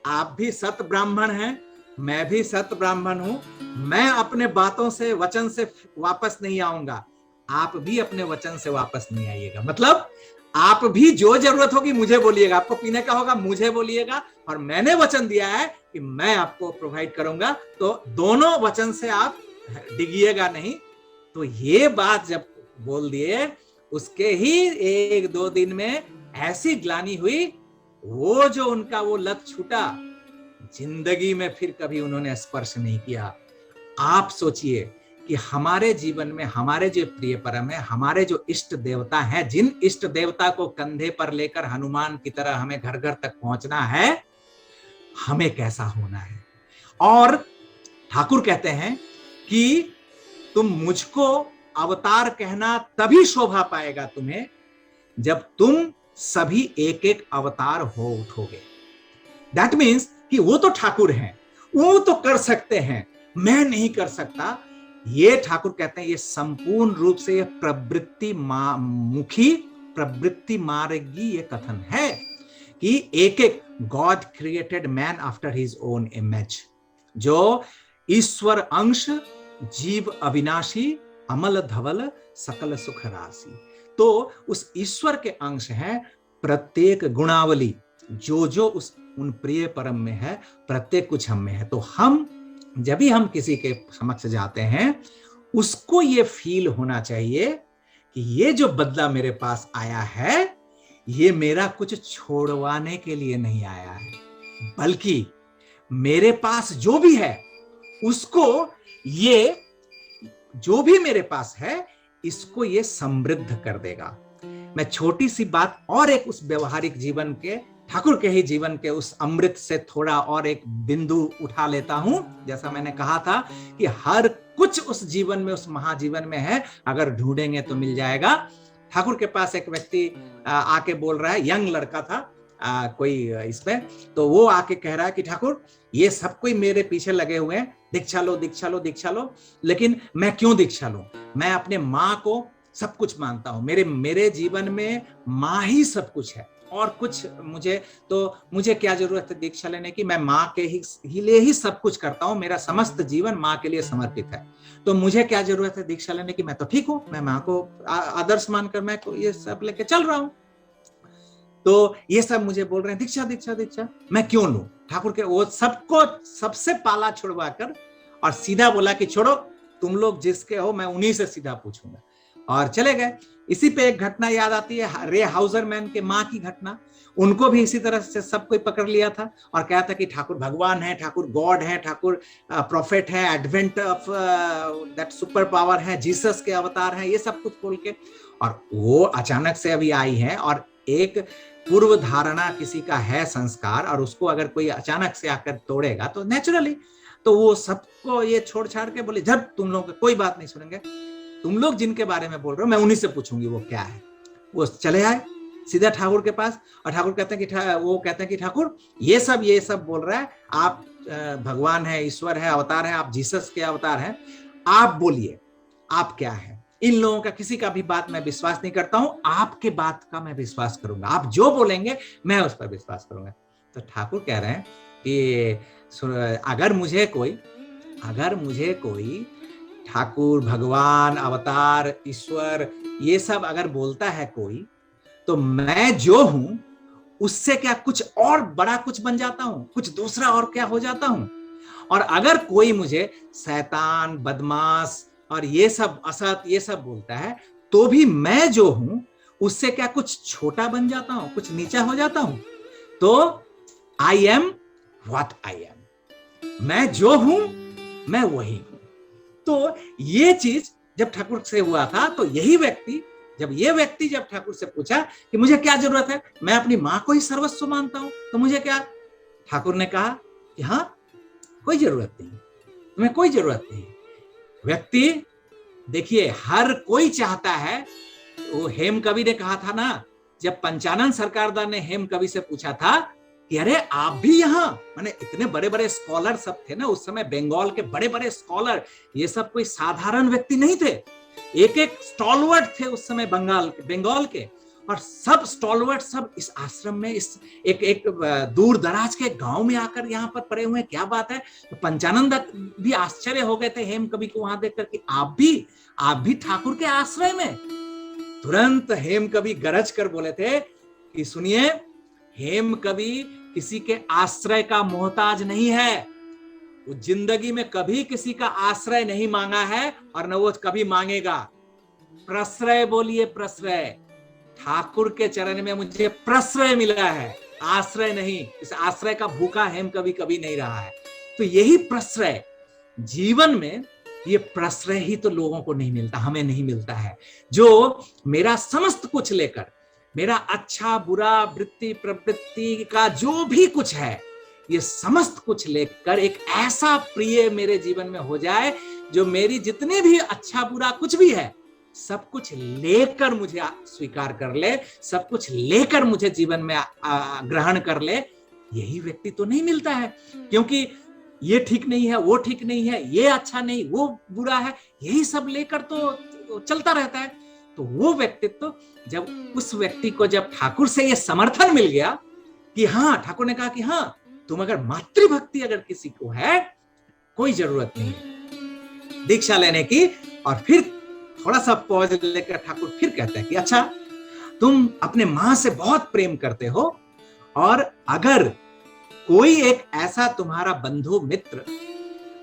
आप भी सत ब्राह्मण हैं, मैं भी सत ब्राह्मण हूं, मैं अपने बातों से, वचन से वापस नहीं आऊंगा, आप भी अपने वचन से वापस नहीं आइएगा। मतलब आप भी जो जरूरत होगी मुझे बोलिएगा, आपको पीने का होगा मुझे बोलिएगा, और मैंने वचन दिया है कि मैं आपको प्रोवाइड करूंगा, तो दोनों वचन से आप डिगिएगा नहीं। तो ये बात जब बोल दिए, उसके ही 1-2 दिन में ऐसी ग्लानि हुई, वो जो उनका वो लत छूटा, जिंदगी में फिर कभी उन्होंने स्पर्श नहीं किया। आप सोचिए कि हमारे जीवन में हमारे जो प्रिय परम है, हमारे जो इष्ट देवता हैं, जिन इष्ट देवता को कंधे पर लेकर हनुमान की तरह हमें घर घर तक पहुंचना है, हमें कैसा होना है। और ठाकुर कहते हैं कि तुम मुझको अवतार कहना तभी शोभा पाएगा तुम्हें, जब तुम सभी एक एक अवतार हो उठोगे। दैट मीन्स कि वो तो ठाकुर हैं, वो तो कर सकते हैं, मैं नहीं कर सकता। ये ठाकुर कहते हैं, ये संपूर्ण रूप से ये प्रवृत्ति मुखी, प्रवृत्ति मार्गी ये कथन है कि एक एक God created man after his own image, जो ईश्वर अंश, जीव अविनाशी, अमल धवल सकल सुख राशि। तो उस ईश्वर के अंश है प्रत्येक गुणावली, जो उन प्रिय परम में है, प्रत्येक कुछ हम में है। तो हम जब भी हम किसी के समक्ष जाते हैं, उसको ये फील होना चाहिए कि ये जो बदला मेरे पास आया है, ये मेरा कुछ छोड़वाने के लिए नहीं आया है, बल्कि मेरे पास जो भी है उसको, ये जो भी मेरे पास है इसको ये समृद्ध कर देगा। मैं छोटी सी बात और एक उस व्यवहारिक जीवन के, ठाकुर के ही जीवन के उस अमृत से थोड़ा और एक बिंदु उठा लेता हूं। जैसा मैंने कहा था कि हर कुछ उस जीवन में, उस महाजीवन में है, अगर ढूंढेंगे तो मिल जाएगा। ठाकुर के पास एक व्यक्ति आके बोल रहा है, यंग लड़का था कोई इसमें, तो वो आके कह रहा है कि ठाकुर, ये सब कोई मेरे पीछे लगे हुए हैं, दीक्षा लो दीक्षा लो दीक्षा लो, लेकिन मैं क्यों दीक्षा लूं? मैं अपने माँ को सब कुछ मानता हूं, मेरे जीवन में माँ ही सब कुछ है, और कुछ मुझे क्या जरूरत है दीक्षा लेने की? मैं माँ के ही लिए ही सब कुछ करता हूँ, मेरा समस्त जीवन माँ के लिए समर्पित है, तो मुझे क्या जरूरत है दीक्षा लेने की? मैं तो ठीक हूँ, मैं माँ को आदर्श मानकर मैं ये सब लेके चल रहा हूँ। तो ये सब मुझे बोल रहे हैं दीक्षा दीक्षा दीक्षा, मैं क्यों लूं? ठाकुर के वो सबको सबसे पाला छुड़वा कर और सीधा बोला कि छोड़ो, तुम लोग जिसके हो मैं उन्हीं से सीधा पूछूंगा। और चले गए। इसी पे एक घटना याद आती है, रे हाउजरमैन के माँ की घटना। उनको भी इसी तरह से सब कोई पकड़ लिया था और कहा था कि ठाकुर भगवान है, ठाकुर गॉड है, ठाकुर प्रोफेट है, advent of that super power है, जीसस के अवतार हैं, ये सब कुछ बोल के। और वो अचानक से अभी आई है और एक पूर्व धारणा किसी का है संस्कार, और उसको अगर कोई अचानक से आकर तोड़ेगा तो नेचुरली तो वो सबको ये छोड़ छाड़ के बोले, जब तुम लोग कोई बात नहीं सुनेंगे, तुम लोग जिनके बारे में बोल रहे हो मैं उन्हीं से पूछूंगी वो क्या है। वो चले आए सीधा ठाकुर के पास और ठाकुर कहते हैं कि वो कहते हैं कि ठाकुर ये सब बोल रहा है, आप भगवान है, ईश्वर है, अवतार है, आप जीसस के अवतार हैं, आप बोलिए आप क्या है। इन लोगों का किसी का भी बात मैं विश्वास नहीं करता हूं, आपके बात का मैं विश्वास करूंगा, आप जो बोलेंगे मैं उस पर विश्वास करूंगा। तो ठाकुर कह रहे हैं कि अगर मुझे कोई ठाकुर, भगवान, अवतार, ईश्वर ये सब अगर बोलता है कोई, तो मैं जो हूं उससे क्या कुछ और बड़ा कुछ बन जाता हूं, कुछ दूसरा और क्या हो जाता हूं। और अगर कोई मुझे शैतान, बदमाश और ये सब असत ये सब बोलता है, तो भी मैं जो हूं उससे क्या कुछ छोटा बन जाता हूं, कुछ नीचा हो जाता हूं। तो I am what I am, मैं जो हूं मैं वही हूं। तो ये चीज जब ठाकुर से हुआ था, तो यही व्यक्ति जब ठाकुर से पूछा कि मुझे क्या जरूरत है, मैं अपनी मां को ही सर्वस्व मानता हूं, तो मुझे क्या, ठाकुर ने कहा कि हाँ कोई जरूरत नहीं, तुम्हें कोई जरूरत नहीं। व्यक्ति देखिए हर कोई चाहता है, वो हेम कवि ने कहा था ना, जब पंचानन सरकारदार ने हेम कवि से पूछा था कि अरे आप भी यहाँ, माने इतने बड़े बड़े स्कॉलर सब थे ना उस समय, बंगाल के बड़े बड़े स्कॉलर, ये सब कोई साधारण व्यक्ति नहीं थे, एक एक स्टॉलवर्ड थे उस समय बंगाल के, और सब स्टॉलवर्ड सब इस आश्रम में, इस एक दूर दराज के गांव में आकर यहाँ पर पड़े हुए, क्या बात है। तो पंचानन दत्त भी आश्चर्य हो गए थे हेम कवि को वहां देखकर कि आप भी ठाकुर के आश्रय में। तुरंत हेम कवि गरज कर बोले थे कि सुनिए, हेम कवि किसी के आश्रय का मोहताज नहीं है, वो जिंदगी में कभी किसी का आश्रय नहीं मांगा है और न वो कभी मांगेगा। प्रश्रय बोलिए, प्रश्रय, ठाकुर के चरण में मुझे प्रश्रय मिला है, आश्रय नहीं। इस आश्रय का भूखा हेम कवि कभी नहीं रहा है। तो यही प्रश्रय जीवन में, ये प्रश्रय ही तो लोगों को नहीं मिलता, हमें नहीं मिलता है, जो मेरा समस्त कुछ लेकर, मेरा अच्छा बुरा वृत्ति प्रवृत्ति का जो भी कुछ है, ये समस्त कुछ लेकर एक ऐसा प्रिय मेरे जीवन में हो जाए, जो मेरी जितने भी अच्छा बुरा कुछ भी है सब कुछ लेकर मुझे स्वीकार कर ले, सब कुछ लेकर मुझे जीवन में ग्रहण कर ले। यही व्यक्ति तो नहीं मिलता है, क्योंकि ये ठीक नहीं है, वो ठीक नहीं है, ये अच्छा नहीं, वो बुरा है, यही सब लेकर तो चलता रहता है। तो वो व्यक्तित्व, जब उस व्यक्ति को जब ठाकुर से ये समर्थन मिल गया कि हाँ, ठाकुर ने कहा कि हाँ, तुम अगर मातृभक्ति अगर किसी को है, कोई जरूरत नहीं है दीक्षा लेने की। और फिर थोड़ा सा पॉज लेकर ठाकुर फिर कहते हैं कि अच्छा, तुम अपने मां से बहुत प्रेम करते हो, और अगर कोई एक ऐसा तुम्हारा बंधु मित्र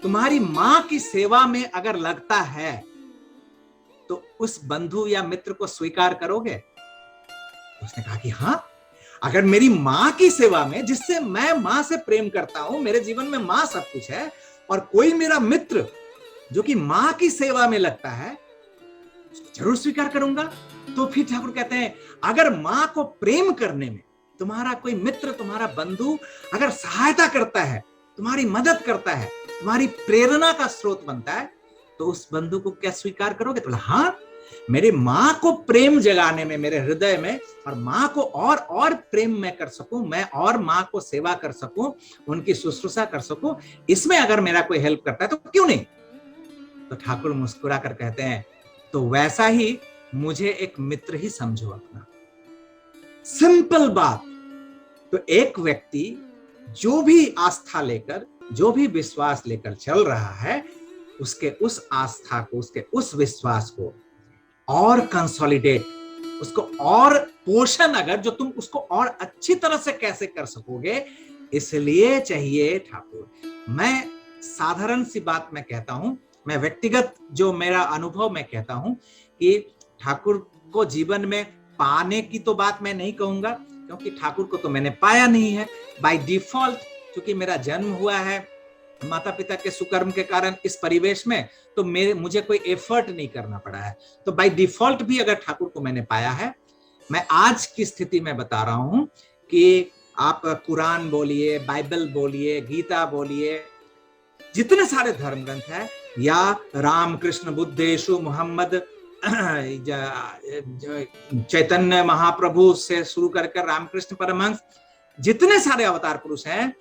तुम्हारी मां की सेवा में अगर लगता है, तो उस बंधु या मित्र को स्वीकार करोगे? उसने कहा कि हाँ, अगर मेरी मां की सेवा में, जिससे मैं मां से प्रेम करता हूं, मेरे जीवन में मां सब कुछ है, और कोई मेरा मित्र जो कि मां की सेवा में लगता है, जरूर स्वीकार करूंगा। तो फिर ठाकुर कहते हैं, अगर मां को प्रेम करने में तुम्हारा कोई मित्र, तुम्हारा बंधु अगर सहायता करता है, तुम्हारी मदद करता है, तुम्हारी प्रेरणा का स्रोत बनता है, तो उस बंधु को क्या स्वीकार करोगे? तो हाँ, मेरे मां को प्रेम जगाने में मेरे हृदय में, और मां को और प्रेम में कर सकूं, मैं और मां को सेवा कर सकूं, उनकी शुश्रूषा कर सकूं, इसमें अगर मेरा कोई हेल्प करता है तो क्यों नहीं। तो ठाकुर मुस्कुरा कर कहते हैं, तो वैसा ही मुझे एक मित्र ही समझो अपना। सिंपल बात। तो एक व्यक्ति जो भी आस्था लेकर, जो भी विश्वास लेकर चल रहा है, उसके उस आस्था को, उसके उस विश्वास को और कंसोलिडेट, उसको और पोषण, अगर जो तुम उसको और अच्छी तरह से कैसे कर सकोगे, इसलिए चाहिए ठाकुर। मैं साधारण सी बात मैं कहता हूं, मैं व्यक्तिगत जो मेरा अनुभव मैं कहता हूं कि ठाकुर को जीवन में पाने की तो बात मैं नहीं कहूंगा, क्योंकि ठाकुर को तो मैंने पाया नहीं है बाय डिफॉल्ट, क्योंकि मेरा जन्म हुआ है माता पिता के सुकर्म के कारण इस परिवेश में, तो मुझे कोई एफर्ट नहीं करना पड़ा है। तो बाय डिफॉल्ट भी अगर ठाकुर को मैंने पाया है, मैं आज की स्थिति में बता रहा हूं कि आप कुरान बोलिए, बाइबल बोलिए, गीता बोलिए, जितने सारे धर्म ग्रंथ है, या राम कृष्ण बुद्ध यीशु मोहम्मद चैतन्य महाप्रभु से शुरू कर रामकृष्ण परमहंस, जितने सारे अवतार पुरुष हैं,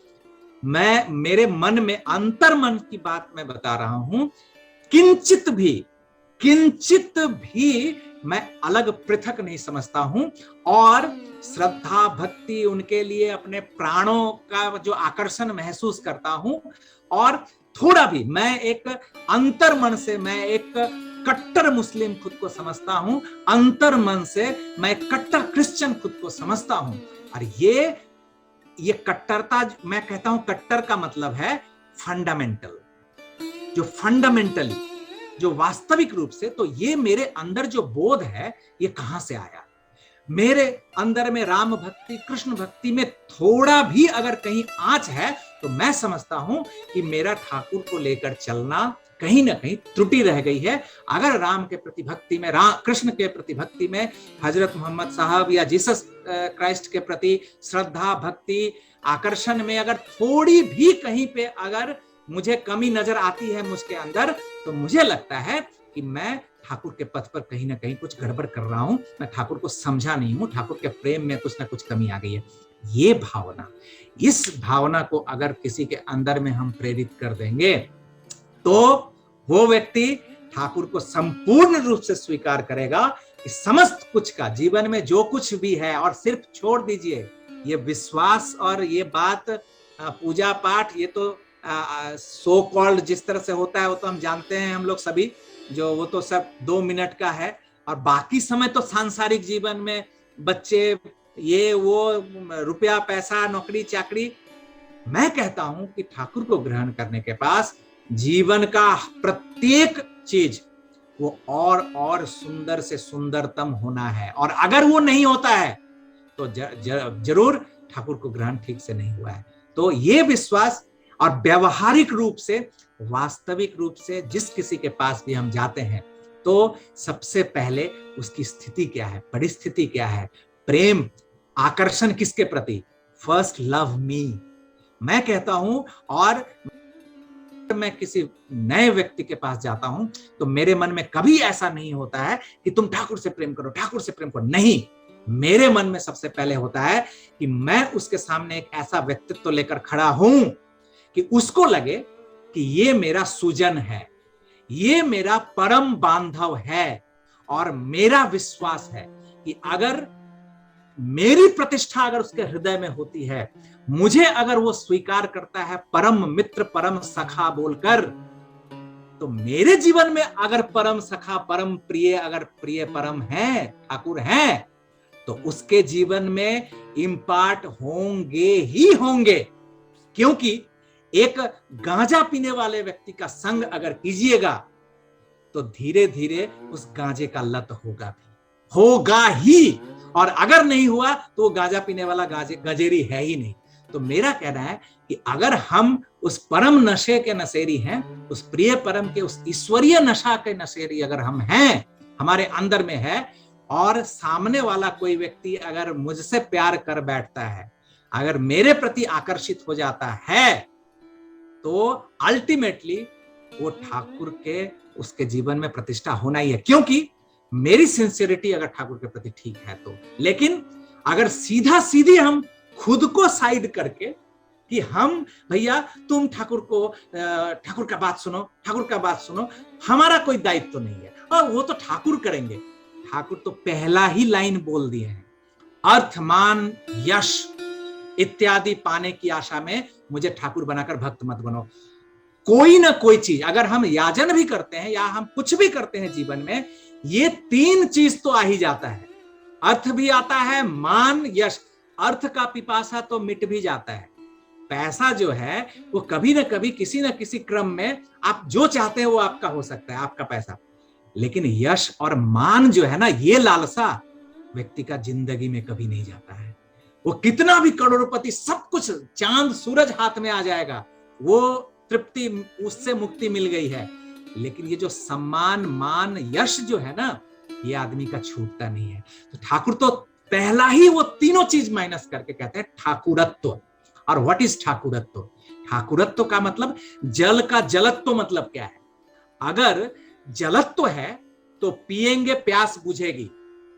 मैं मेरे मन में अंतर मन की बात मैं बता रहा हूं, किंचित भी मैं अलग पृथक नहीं समझता हूं, और श्रद्धा भक्ति उनके लिए अपने प्राणों का जो आकर्षण महसूस करता हूं, और थोड़ा भी मैं एक अंतर मन से मैं एक कट्टर मुस्लिम खुद को समझता हूं, अंतर मन से मैं कट्टर क्रिश्चियन खुद को समझता हूं। और ये कट्टरता, मैं कहता हूं कट्टर का मतलब है फंडामेंटल, जो फंडामेंटली, जो वास्तविक रूप से। तो ये मेरे अंदर जो बोध है, ये कहां से आया? मेरे अंदर में राम भक्ति, कृष्ण भक्ति में थोड़ा भी अगर कहीं आंच है, तो मैं समझता हूं कि मेरा ठाकुर को लेकर चलना कहीं ना कहीं त्रुटि रह गई है। अगर राम के प्रति भक्ति में, कृष्ण के प्रति भक्ति में, हजरत मोहम्मद साहब या जीसस क्राइस्ट के प्रति श्रद्धा भक्ति आकर्षण में अगर थोड़ी भी कहीं पे अगर मुझे कमी नजर आती है मुझके अंदर, तो मुझे लगता है कि मैं ठाकुर के पथ पर कहीं ना कहीं कुछ गड़बड़ कर रहा हूं, मैं ठाकुर को समझा नहीं हूं, ठाकुर के प्रेम में कुछ ना कुछ कमी आ गई है। ये भावना, इस भावना को अगर किसी के अंदर में हम प्रेरित कर देंगे, तो वो व्यक्ति ठाकुर को संपूर्ण रूप से स्वीकार करेगा कि समस्त कुछ का जीवन में जो कुछ भी है, और सिर्फ छोड़ दीजिए ये विश्वास और ये बात पूजा पाठ, ये तो सो कॉल्ड जिस तरह से होता है वो तो हम जानते हैं हम लोग सभी, जो वो तो सब 2 मिनट का है, और बाकी समय तो सांसारिक जीवन में बच्चे, ये वो, रुपया पैसा, नौकरी चाकरी। मैं कहता हूं कि ठाकुर को ग्रहण करने के पास जीवन का प्रत्येक चीज वो और सुंदर से सुंदरतम होना है, और अगर वो नहीं होता है तो जरूर ठाकुर को ग्रहण ठीक से नहीं हुआ है। तो ये विश्वास, और व्यवहारिक रूप से, वास्तविक रूप से जिस किसी के पास भी हम जाते हैं, तो सबसे पहले उसकी स्थिति क्या है, परिस्थिति क्या है, प्रेम आकर्षण किसके प्रति, फर्स्ट लव मी, मैं कहता हूं। और मैं किसी नए व्यक्ति के पास जाता हूं तो मेरे मन में कभी ऐसा नहीं होता है कि तुम ठाकुर से प्रेम करो, ठाकुर से प्रेम करो, नहीं। मेरे मन में सबसे पहले होता है कि मैं उसके सामने एक ऐसा व्यक्तित्व लेकर खड़ा हूं कि उसको लगे कि ये मेरा सुजन है, ये मेरा परम बांधव है, और मेरा विश्वास है कि अगर मेरी प्रतिष्ठा अगर उसके हृदय में होती है, मुझे अगर वो स्वीकार करता है परम मित्र, परम सखा बोलकर, तो मेरे जीवन में अगर परम सखा, परम प्रिय, अगर प्रिय परम है, ठाकुर है, तो उसके जीवन में इम्पार्ट होंगे ही होंगे। क्योंकि एक गांजा पीने वाले व्यक्ति का संग अगर कीजिएगा, तो धीरे धीरे उस गांजे का लत होगा ही, और अगर नहीं हुआ तो वो गांजा पीने वाला गजेरी है ही नहीं। तो मेरा कहना है कि अगर हम उस परम नशे के नशेरी हैं, उस प्रिय परम के, उस ईश्वरीय नशा के नशेरी अगर हम हैं, हमारे अंदर में है, और सामने वाला कोई व्यक्ति अगर मुझसे प्यार कर बैठता है, अगर मेरे प्रति आकर्षित हो जाता है, तो अल्टीमेटली वो ठाकुर के उसके जीवन में प्रतिष्ठा होना ही है, क्योंकि मेरी सिंसियरिटी अगर ठाकुर के प्रति ठीक है तो। लेकिन अगर सीधा सीधी हम खुद को साइड करके कि हम भैया तुम ठाकुर का बात सुनो, ठाकुर का बात सुनो, हमारा कोई दायित्व तो नहीं है, और वो तो ठाकुर करेंगे। ठाकुर तो पहला ही लाइन बोल दिए हैं, अर्थ मान यश इत्यादि पाने की आशा में मुझे ठाकुर बनाकर भक्त मत बनो। कोई ना कोई चीज अगर हम याजन भी करते हैं या हम कुछ भी करते हैं जीवन में, ये 3 चीज तो आ ही जाता है। अर्थ भी आता है, मान यश, अर्थ का पिपासा तो मिट भी जाता है। पैसा जो है वो कभी ना कभी किसी ना किसी क्रम में आप जो चाहते हैं वो आपका हो सकता है, आपका पैसा। लेकिन यश और मान जो है ना, ये लालसा व्यक्ति का जिंदगी में कभी नहीं जाता है। वो कितना भी करोड़पति, सब कुछ चांद सूरज हाथ में आ जाएगा, वो तृप्ति, उससे मुक्ति मिल गई है, लेकिन ये जो सम्मान मान यश जो है ना, ये आदमी का छूटता नहीं है। तो ठाकुर तो पहला ही वो तीनों चीज माइनस करके कहते हैं ठाकुरत्व। और व्हाट इज ठाकुरत्व? ठाकुरत्व का मतलब जल का जलत्व मतलब क्या है? अगर जलत्व है तो पिएंगे प्यास बुझेगी,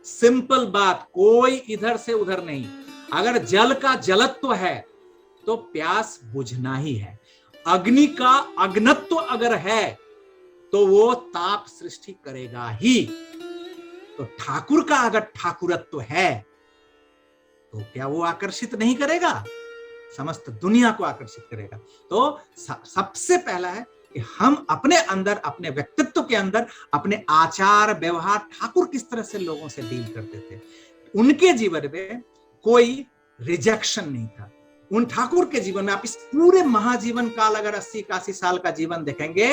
सिंपल बात, कोई इधर से उधर नहीं। अगर जल का जलत्व है तो प्यास बुझना ही है। अग्नि का अग्नत्व अगर है तो वो ताप सृष्टि करेगा ही। तो ठाकुर का अगर ठाकुरत्व है तो क्या वो आकर्षित नहीं करेगा? समस्त दुनिया को आकर्षित करेगा। तो सबसे पहला है कि हम अपने अंदर, अपने व्यक्तित्व के अंदर, अपने आचार व्यवहार, ठाकुर किस तरह से लोगों से डील करते थे, उनके जीवन में कोई रिजेक्शन नहीं था। उन ठाकुर के जीवन में आप इस पूरे महाजीवन काल अगर 80-81 साल का जीवन देखेंगे,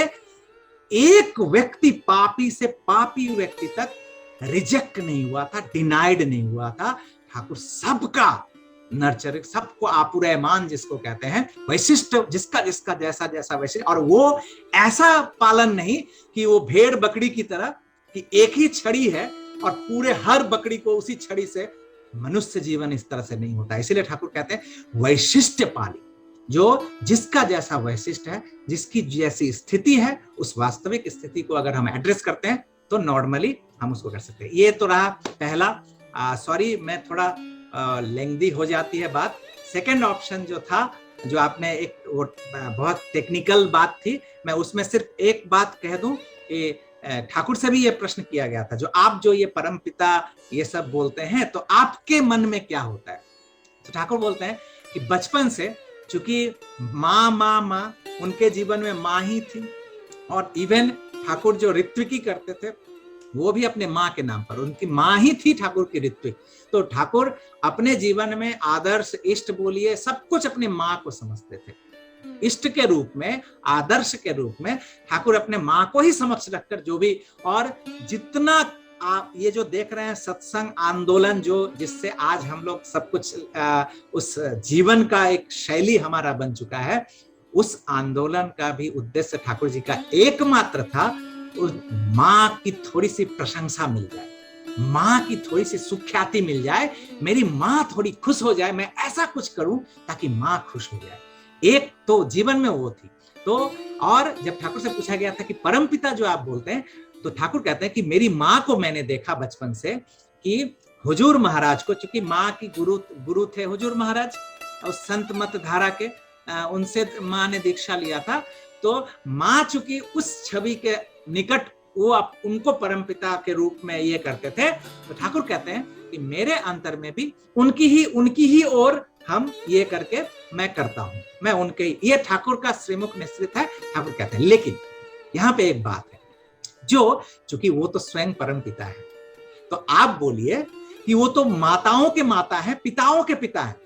एक व्यक्ति पापी से पापी व्यक्ति तक रिजेक्ट नहीं हुआ था, डिनाइड नहीं हुआ था। ठाकुर सबका नर्चर, सबको आपुरैमान जिसको कहते हैं, वैशिष्ट, जिसका जिसका जैसा जैसा वैशिष्ट। और वो ऐसा पालन नहीं कि वो भेड़ बकरी की तरह कि एक ही छड़ी है और पूरे हर बकरी को उसी छड़ी से। मनुष्य जीवन इस तरह से नहीं होता। इसीलिए ठाकुर कहते हैं वैशिष्ट पाली, जो जिसका जैसा वैशिष्ट है, जिसकी जैसी स्थिति है, उस वास्तविक स्थिति को अगर हम एड्रेस करते हैं तो नॉर्मली हम उसको कर सकते हैं। ये तो रहा पहला। सॉरी, मैं थोड़ा लेंथी हो जाती है बात। सेकंड ऑप्शन जो था, जो आपने एक वो बहुत टेक्निकल बात थी, मैं उसमें सिर्फ एक बात कह दूं कि ठाकुर से भी ये प्रश्न किया गया था, जो आप जो ये परमपिता ये सब बोलते हैं, तो आपके मन में क्या होता है? तो ठाकुर बोलते हैं कि बचपन से, चूंकि माँ माँ माँ उनके जीवन में माँ ही थी, और इवन ठाकुर जो ऋत्विकी करते थे वो भी अपने माँ के नाम पर, उनकी माँ ही थी ठाकुर की ऋत्विक। तो ठाकुर अपने जीवन में आदर्श, इष्ट बोलिए, सब कुछ अपने माँ को समझते थे। इष्ट के रूप में, आदर्श के रूप में ठाकुर अपने माँ को ही समक्ष रखकर जो भी, और जितना आप ये जो देख रहे हैं सत्संग आंदोलन, जो जिससे आज हम लोग सब कुछ उस जीवन का एक शैली हमारा बन चुका है, उस आंदोलन का भी उद्देश्य ठाकुर जी का एकमात्र था, उस माँ की थोड़ी सी प्रशंसा मिल जाए, माँ की थोड़ी सी सुख्याति मिल जाए, मेरी माँ थोड़ी खुश हो जाए, मैं ऐसा कुछ करूं ताकि माँ खुश हो जाए। एक तो जीवन में वो थी। तो और जब ठाकुर से पूछा गया था कि परमपिता जो आप बोलते हैं, तो ठाकुर कहते हैं कि मेरी माँ को मैंने देखा बचपन से कि हुजूर महाराज को, चूंकि माँ की गुरु थे हुजूर महाराज, और संत मत धारा के, उनसे माँ ने दीक्षा लिया था। तो माँ चूंकि उस छवि के निकट वो उनको परमपिता के रूप में ये करते थे, तो ठाकुर कहते हैं कि मेरे अंतर में भी उनकी ही ओर हम ये करके मैं करता हूं, मैं उनके, ये ठाकुर का श्रीमुख निश्चित है। ठाकुर कहते हैं, लेकिन यहाँ पे एक बात है, जो चूंकि वो तो स्वयं परमपिता है, तो आप बोलिए कि वो तो माताओं के माता है, पिताओं के पिता है,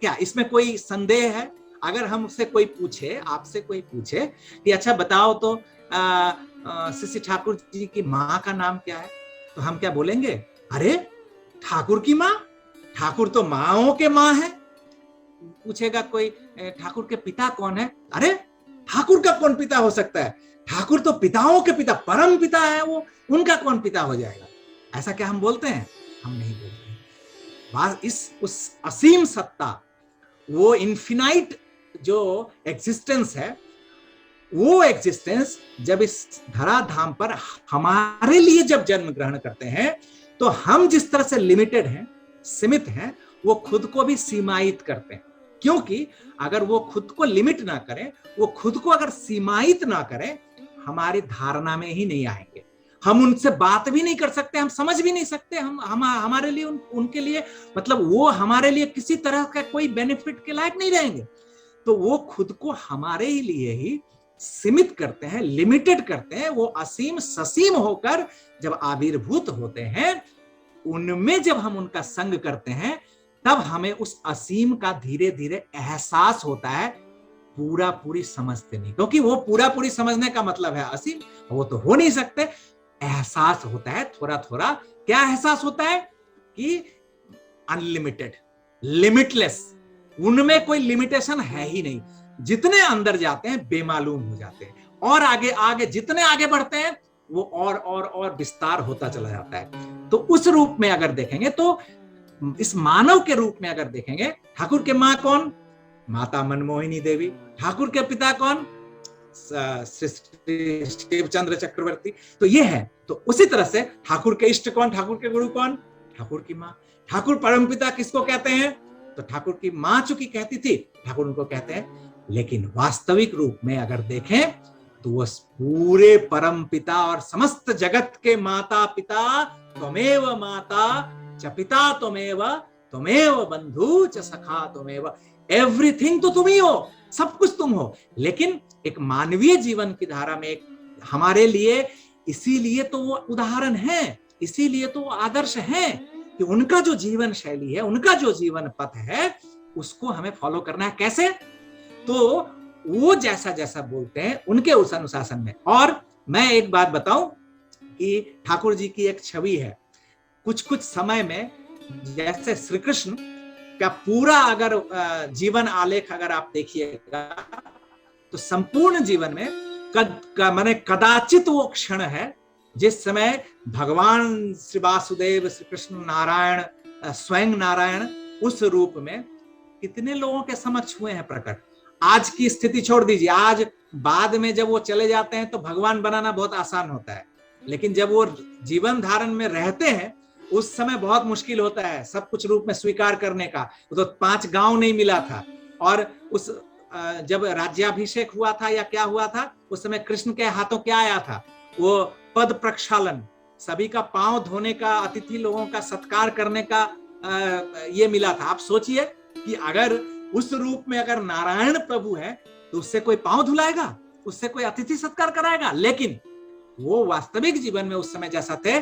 क्या इसमें कोई संदेह है? अगर हमसे कोई पूछे, आपसे कोई पूछे कि अच्छा बताओ तो शिष्य ठाकुर जी की माँ का नाम क्या है, तो हम क्या बोलेंगे? अरे ठाकुर की माँ, ठाकुर तो माँओं के माँ है। पूछेगा कोई ठाकुर के पिता कौन है? अरे ठाकुर का कौन पिता हो सकता है? ठाकुर तो पिताओं के पिता, परम पिता है वो, उनका कौन पिता हो जाएगा? ऐसा क्या हम बोलते हैं? हम नहीं बोलते। बात उस असीम सत्ता, वो इन्फिनाइट जो एग्जिस्टेंस है, वो एग्जिस्टेंस जब इस धरा धाम पर हमारे लिए जब जन्म ग्रहण करते हैं, तो हम जिस तरह से लिमिटेड हैं, सीमित हैं, वो खुद को भी सीमायित करते हैं। क्योंकि अगर वो खुद को लिमिट ना करें, वो खुद को अगर सीमायित ना करें, हमारी धारणा में ही नहीं आएंगे। हम उनसे बात भी नहीं कर सकते, हम समझ भी नहीं सकते, हम हमारे लिए उनके लिए, मतलब वो हमारे लिए किसी तरह का कोई बेनिफिट के लायक नहीं रहेंगे। तो वो खुद को हमारे ही लिए ही सीमित करते हैं, लिमिटेड करते हैं। वो असीम ससीम होकर जब आविर्भूत होते हैं, उनमें जब हम उनका संग करते हैं, तब हमें उस असीम का धीरे धीरे एहसास होता है। पूरा पूरी समझते नहीं, क्योंकि वो पूरा पूरी समझने का मतलब है असीम, वो तो हो नहीं सकते। एहसास होता है थोड़ा थोड़ा। क्या एहसास होता है? कि अनलिमिटेड, लिमिटलेस, उनमें कोई लिमिटेशन है ही नहीं। जितने अंदर जाते हैं बेमालूम हो जाते हैं, और आगे आगे जितने आगे बढ़ते हैं वो और विस्तार होता चला जाता है। तो उस रूप में अगर देखेंगे, तो इस मानव के रूप में अगर देखेंगे, ठाकुर के मां कौन? माता मनमोहिनी देवी। ठाकुर के पिता कौन? शिवचंद्र चक्रवर्ती। तो ये है। तो उसी तरह से ठाकुर के इष्ट कौन? ठाकुर के गुरु कौन? ठाकुर की मां। ठाकुर परमपिता किसको कहते हैं? तो ठाकुर की मां चूंकि कहती थी, ठाकुर उनको कहते हैं। लेकिन वास्तविक रूप में अगर देखें तो वह पूरे परमपिता और समस्त जगत के माता पिता त्वमेव माता च पिता त्वमेव, त्वमेव बंधु च सखा त्वमेव। एवरीथिंग तो तुम ही हो, सब कुछ तुम हो। लेकिन एक मानवीय जीवन की धारा में एक हमारे लिए, इसीलिए तो वो उदाहरण है, इसीलिए तो वो आदर्श है कि उनका जो जीवन शैली है, उनका जो जीवन पथ है, उसको हमें फॉलो करना है। कैसे? तो वो जैसा जैसा बोलते हैं उनके उस अनुशासन में। और मैं एक बात बताऊं कि ठाकुर जी की एक छवि है, कुछ कुछ समय में जैसे श्री कृष्ण का पूरा अगर जीवन आलेख अगर आप देखिएगा, तो संपूर्ण जीवन में माने कदाचित वो क्षण है जिस समय भगवान श्री वासुदेव, श्री कृष्ण नारायण, स्वयं नारायण उस रूप में कितने लोगों के समक्ष हुए हैं प्रकट। आज की स्थिति छोड़ दीजिए, आज बाद में जब वो चले जाते हैं तो भगवान बनाना बहुत आसान होता है, लेकिन जब वो जीवन धारण में रहते हैं उस समय बहुत मुश्किल होता है सब कुछ रूप में स्वीकार करने का। तो 5 गांव नहीं मिला था, और उस जब राज्याभिषेक हुआ था या क्या हुआ था, उस समय कृष्ण के हाथों क्या आया था? वो पद प्रक्षालन, सभी का पांव धोने का, अतिथि लोगों का सत्कार करने का ये मिला था। आप सोचिए कि अगर उस रूप में अगर नारायण प्रभु है तो उससे कोई पांव धुलाएगा, उससे कोई अतिथि सत्कार कराएगा? लेकिन वो वास्तविक जीवन में उस समय जैसा थे,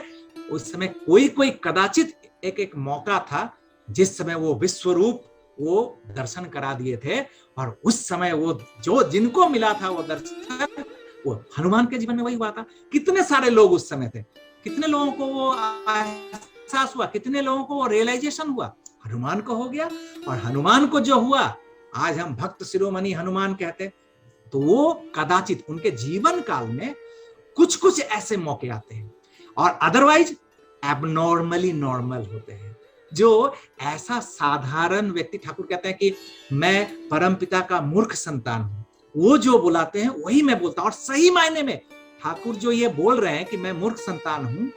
उस समय कोई कोई कदाचित एक मौका था जिस समय वो विश्व रूप वो दर्शन करा दिए थे, और उस समय वो जो जिनको मिला था वो दर्शन, वो हनुमान के जीवन में वही हुआ था। कितने सारे लोग उस समय थे, कितने लोगों को वो एहसास हुआ, कितने लोगों को वो रियलाइजेशन हुआ? हनुमान को हो गया। और हनुमान को जो हुआ, आज हम भक्त शिरोमणि हनुमान कहते। तो वो कदाचित उनके जीवन काल में कुछ कुछ ऐसे मौके आते हैं, और अदरवाइज एबनॉर्मली नॉर्मल होते हैं। जो ऐसा साधारण व्यक्ति, ठाकुर कहते हैं कि मैं परमपिता का मूर्ख संतान हूं, वो जो बुलाते हैं वही मैं बोलता हूं। और सही मायने में ठाकुर जो ये बोल रहे हैं कि मैं मूर्ख संतान हूं,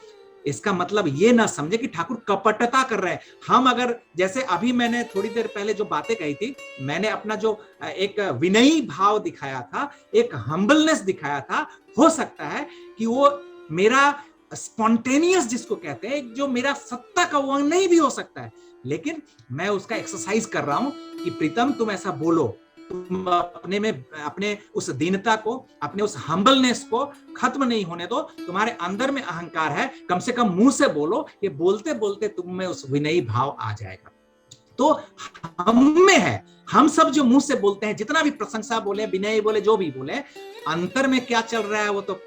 इसका मतलब ये ना समझे कि ठाकुर कपटता कर रहे हैं। हम अगर, जैसे अभी मैंने थोड़ी देर पहले जो बातें कही थी, मैंने अपना जो एक विनयी भाव दिखाया था, एक हम्बलनेस दिखाया था, हो सकता है कि वो मेरा स्पॉन्टेनियस जिसको कहते हैं, जो मेरा सत्ता का वो नहीं भी हो सकता है, लेकिन मैं उसका एक्सरसाइज कर रहा हूं कि प्रीतम तुम ऐसा बोलो, तुम अपने में अपने उस दीनता को, अपने उस हम्बलनेस को खत्म नहीं होने दो। तुम्हारे अंदर में अहंकार है, कम से कम मुंह से बोलो। ये बोलते बोलते तुम में उस विनयी भाव आ जाएगा। तो हम में है, हम सब जो मुंह से बोलते हैं, जितना भी प्रशंसा बोले, विनय बोले, जो भी बोले, अंतर में क्या चल रहा है वो तो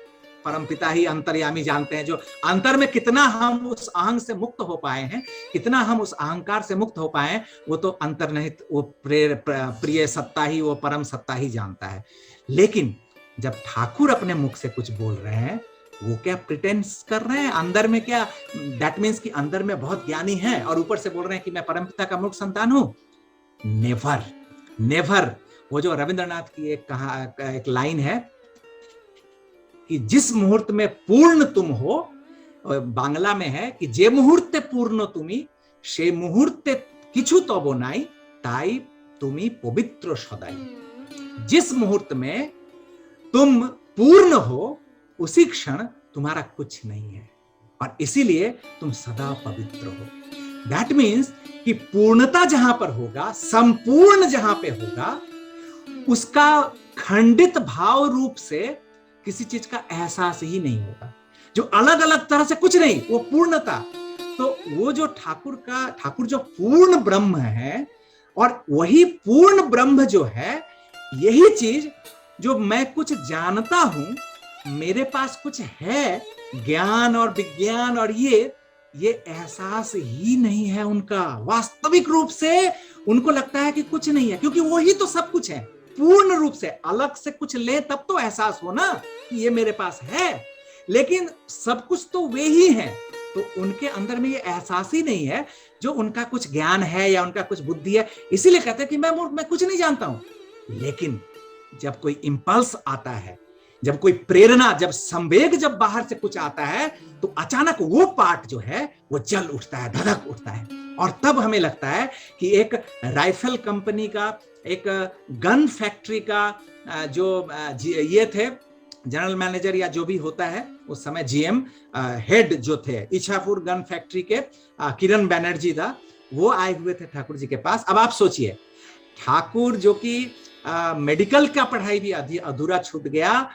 परमपिता ही अंतर्यामी जानते हैं। जो अंतर में कितना हम उस अहंग से मुक्त हो पाए हैं, कितना हम उस अहंकार से मुक्त हो पाए हैं, वो तो अंतर्निहित वो प्रिय सत्ता ही, वो परम सत्ता ही जानता है। लेकिन जब ठाकुर अपने मुख से कुछ बोल रहे हैं, वो क्या प्रिटेंस कर रहे हैं? अंदर में क्या, दैट मीन्स कि अंदर में बहुत ज्ञानी है और ऊपर से बोल रहे हैं कि मैं परमपिता का मूर्ख संतान हूं? Never, never. वो जो रविंद्रनाथ की एक लाइन है कि जिस मुहूर्त में पूर्ण तुम हो, बांग्ला में है कि जे मुहूर्ते पूर्ण तुमी से मुहूर्ते किछु तब नाई ताई तुमी पवित्र सदाई। जिस मुहूर्त में तुम पूर्ण हो, उसी क्षण तुम्हारा कुछ नहीं है, और इसीलिए तुम सदा पवित्र हो। दैट मीन्स कि पूर्णता जहां पर होगा, संपूर्ण जहां पे होगा, उसका खंडित भाव रूप से किसी चीज का एहसास ही नहीं होगा। जो अलग अलग तरह से कुछ नहीं, वो पूर्णता। तो वो जो ठाकुर जो पूर्ण ब्रह्म है, और वही पूर्ण ब्रह्म जो है, यही चीज जो मैं कुछ जानता हूं, मेरे पास कुछ है, ज्ञान और विज्ञान और ये एहसास ही नहीं है उनका। वास्तविक रूप से उनको लगता है कि कुछ नहीं है, क्योंकि वो ही तो सब कुछ है। पूर्ण रूप से अलग से कुछ ले तब तो एहसास हो ना कि ये मेरे पास है, लेकिन सब कुछ तो वे ही हैं। तो उनके अंदर में ये एहसास ही नहीं है जो उनका कुछ ज्ञान है या उनका कुछ बुद्धि है। इसीलिए कहते हैं कि मैं कुछ नहीं जानता हूं। लेकिन जब कोई इंपल्स आता है, जब कोई प्रेरणा, जब संवेग, जब बाहर से कुछ आता है, तो अचानक वो पार्ट जो है वो जल उठता है, धधक उठता है। और तब हमें लगता है कि एक राइफल कंपनी का, एक गन फैक्ट्री का जो ये थे जनरल मैनेजर या जो भी होता है उस समय, जीएम हेड जो थे इच्छापुर गन फैक्ट्री के, किरण बनर्जी था, वो आए हुए थे ठाकुर जी के पास। अब आप सोचिए, ठाकुर जो कि मेडिकल का पढ़ाई भी अधूरा छूट गया,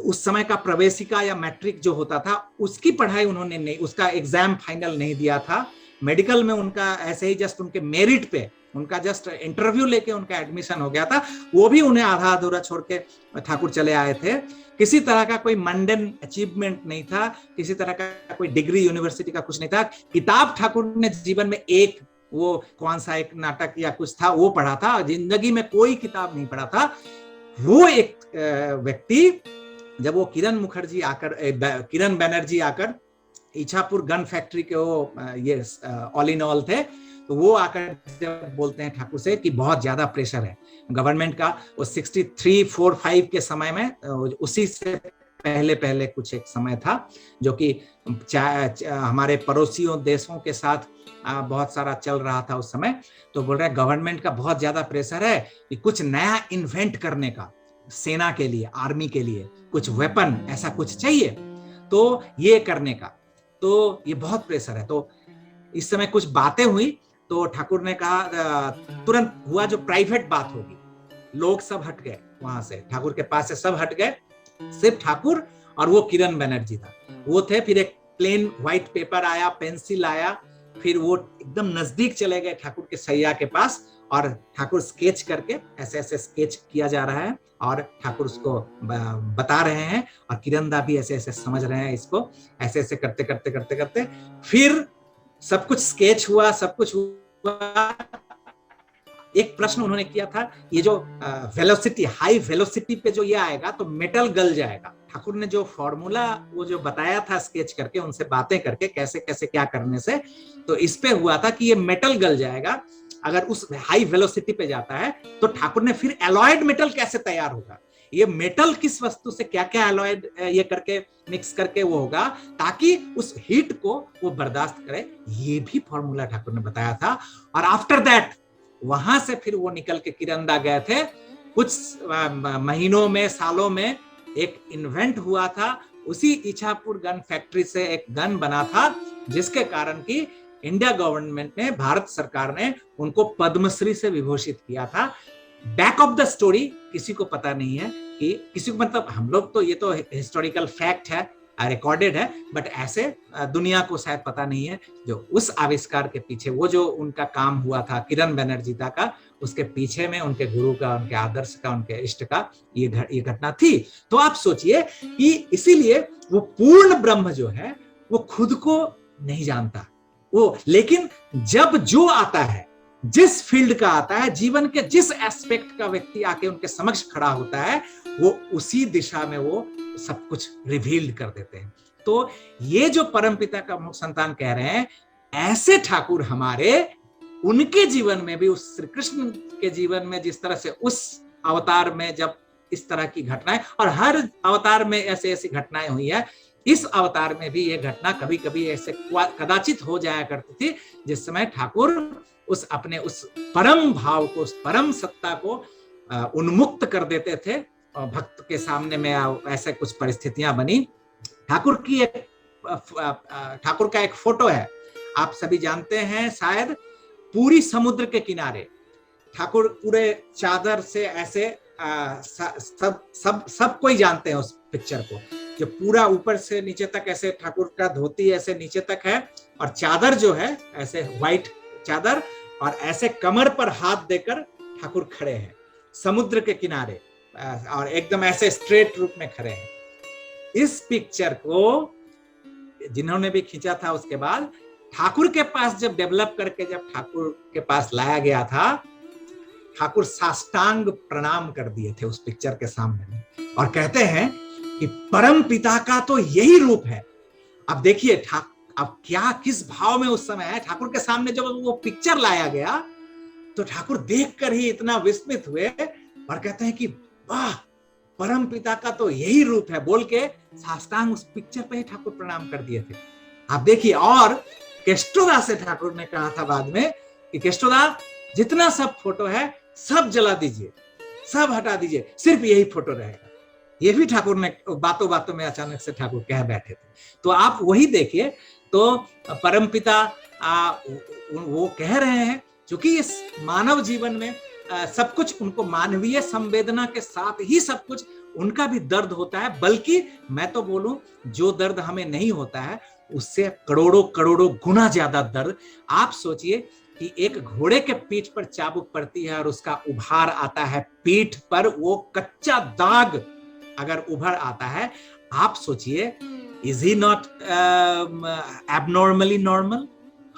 उस समय का प्रवेशिका या मैट्रिक जो होता था उसकी पढ़ाई उन्होंने नहीं, उसका एग्जाम फाइनल नहीं दिया था। मेडिकल में उनका ऐसे ही जस्ट उनके मेरिट पे, उनका जस्ट इंटरव्यू लेके उनका एडमिशन हो गया था, वो भी उन्हें आधा अधूरा छोड़ के ठाकुर चले आए थे। किसी तरह का कोई मंडन अचीवमेंट नहीं था, किसी तरह का कोई डिग्री यूनिवर्सिटी का कुछ नहीं था। किताब ठाकुर ने जीवन में एक, वो कौन सा एक नाटक या कुछ था वो पढ़ा था, जिंदगी में कोई किताब नहीं पढ़ा था। वो एक व्यक्ति, जब वो किरण बनर्जी आकर इच्छापुर गन फैक्ट्री के वो ये ऑल इन ऑल थे, तो वो आकर जब बोलते हैं ठाकुर से कि बहुत ज्यादा प्रेशर है गवर्नमेंट का, वो 63-45 के समय में, उसी से पहले कुछ एक समय था जो कि हमारे पड़ोसियों देशों के साथ बहुत सारा चल रहा था उस समय। तो बोल रहे गवर्नमेंट का बहुत ज्यादा प्रेशर है कि कुछ नया इन्वेंट करने का, सेना के लिए, आर्मी के लिए कुछ वेपन ऐसा कुछ चाहिए, तो ये करने का, तो ये बहुत प्रेशर है। तो इस समय कुछ बातें हुई, तो ठाकुर ने कहा, तुरंत हुआ जो प्राइवेट बात होगी, लोग सब हट गए वहां से, ठाकुर के पास से सब हट गए, सिर्फ ठाकुर और वो किरण बनर्जी था, वो थे। फिर एक प्लेन व्हाइट पेपर आया, पेंसिल आया, फिर वो एकदम नजदीक चले गए ठाकुर के सैया के पास, और ठाकुर स्केच करके ऐसे ऐसे स्केच किया जा रहा है और ठाकुर उसको बता रहे हैं, और किरण दा भी ऐसे ऐसे समझ रहे हैं इसको, ऐसे ऐसे करते करते करते करते फिर सब कुछ स्केच हुआ, सब कुछ हुआ। एक प्रश्न उन्होंने किया था, ये जो वेलोसिटी, हाई वेलोसिटी पे जो ये आएगा तो मेटल गल जाएगा। ठाकुर ने जो फॉर्मूला वो जो बताया था स्केच करके, उनसे बातें करके कैसे कैसे क्या करने से, तो इस पे हुआ था कि ये मेटल गल जाएगा अगर उस हाई वेलोसिटी पे जाता है। तो ठाकुर ने फिर एलॉयड मेटल कैसे तैयार होगा, ये मेटल किस वस्तु से क्या क्या एलॉयड ये करके मिक्स करके वो होगा ताकि उस हीट को वो बर्दाश्त करे, ये भी फॉर्मूला ठाकुर ने बताया था। और आफ्टर दैट वहां से फिर वो निकल के किरण दा गए थे। कुछ महीनों में, सालों में एक इन्वेंट हुआ था, उसी इच्छापुर गन फैक्ट्री से एक गन बना था, जिसके कारण कि इंडिया गवर्नमेंट ने, भारत सरकार ने उनको पद्मश्री से विभूषित किया था। बैक ऑफ द स्टोरी किसी को पता नहीं है कि किसी को, मतलब हम लोग तो, ये तो हिस्टोरिकल फैक्ट है, रिकॉर्डेड है, बट ऐसे दुनिया को शायद पता नहीं है जो उस आविष्कार के पीछे, वो जो उनका काम हुआ था किरण बनर्जी का, उसके पीछे में उनके गुरु का, उनके आदर्श का, उनके इष्ट का ये घटना थी। तो आप सोचिए कि इसीलिए वो पूर्ण ब्रह्म जो है वो खुद को नहीं जानता वो, लेकिन जब जो आता है, जिस फील्ड का आता है, जीवन के जिस एस्पेक्ट का व्यक्ति आके उनके समक्ष खड़ा होता है, वो उसी दिशा में वो सब कुछ रिवील कर देते हैं। तो ये जो परमपिता का संतान कह रहे हैं, ऐसे ठाकुर हमारे, उनके जीवन में भी, उस श्री कृष्ण के जीवन में जिस तरह से उस अवतार में जब इस तरह की घटनाएं, और हर अवतार में ऐसे ऐसी घटनाएं हुई है, इस अवतार में भी ये घटना कभी कभी ऐसे कदाचित हो जाया करती थी, जिस समय ठाकुर उस अपने उस परम भाव को, उस परम सत्ता को उन्मुक्त कर देते थे। भक्त के सामने में ऐसे कुछ परिस्थितियां बनी। ठाकुर का एक फोटो है, आप सभी जानते हैं शायद, पूरी समुद्र के किनारे ठाकुर पूरे चादर से ऐसे सब कोई जानते हैं उस पिक्चर को, जो पूरा ऊपर से नीचे तक ऐसे ठाकुर का धोती ऐसे नीचे तक है, और चादर जो है ऐसे व्हाइट चादर, और ऐसे कमर पर हाथ देकर ठाकुर खड़े हैं समुद्र के किनारे, और एकदम ऐसे स्ट्रेट रूप में खड़े हैं। इस पिक्चर को जिन्होंने भी खींचा था, उसके बाद ठाकुर के पास जब डेवलप करके जब ठाकुर के पास लाया गया था, ठाकुर साष्टांग प्रणाम कर दिए थे उस पिक्चर के सामने और कहते हैं कि परम पिता का तो यही रूप है। अब देखिए अब क्या किस भाव में उस समय है। ठाकुर के सामने जब वो पिक्चर लाया गया तो ठाकुर देखकर ही इतना विस्मित हुए और कहते हैं कि वाह, परम पिता का तो यही रूप है, बोल के साष्टांग उस पिक्चर पे ही ठाकुर प्रणाम कर दिए थे। आप देखिए, और केष्टोदा से ठाकुर ने कहा था बाद में कि केष्टोदा, जितना सब फोटो है सब जला दीजिए, सब हटा दीजिए, सिर्फ यही फोटो रहेगा। ये भी ठाकुर ने बातों बातों में अचानक से ठाकुर कह बैठे थे। तो आप वही देखिए, तो परमपिता वो कह रहे हैं, क्योंकि इस मानव जीवन में सब कुछ उनको मानवीय संवेदना के साथ ही सब कुछ उनका भी दर्द होता है, बल्कि मैं तो बोलूं जो दर्द हमें नहीं होता है उससे करोड़ों करोड़ों गुना ज्यादा दर्द। आप सोचिए कि एक घोड़े के पीठ पर चाबुक पड़ती है और उसका उभार आता है पीठ पर, वो कच्चा दाग अगर उभर आता है, आप सोचिए, is he not abnormally normal?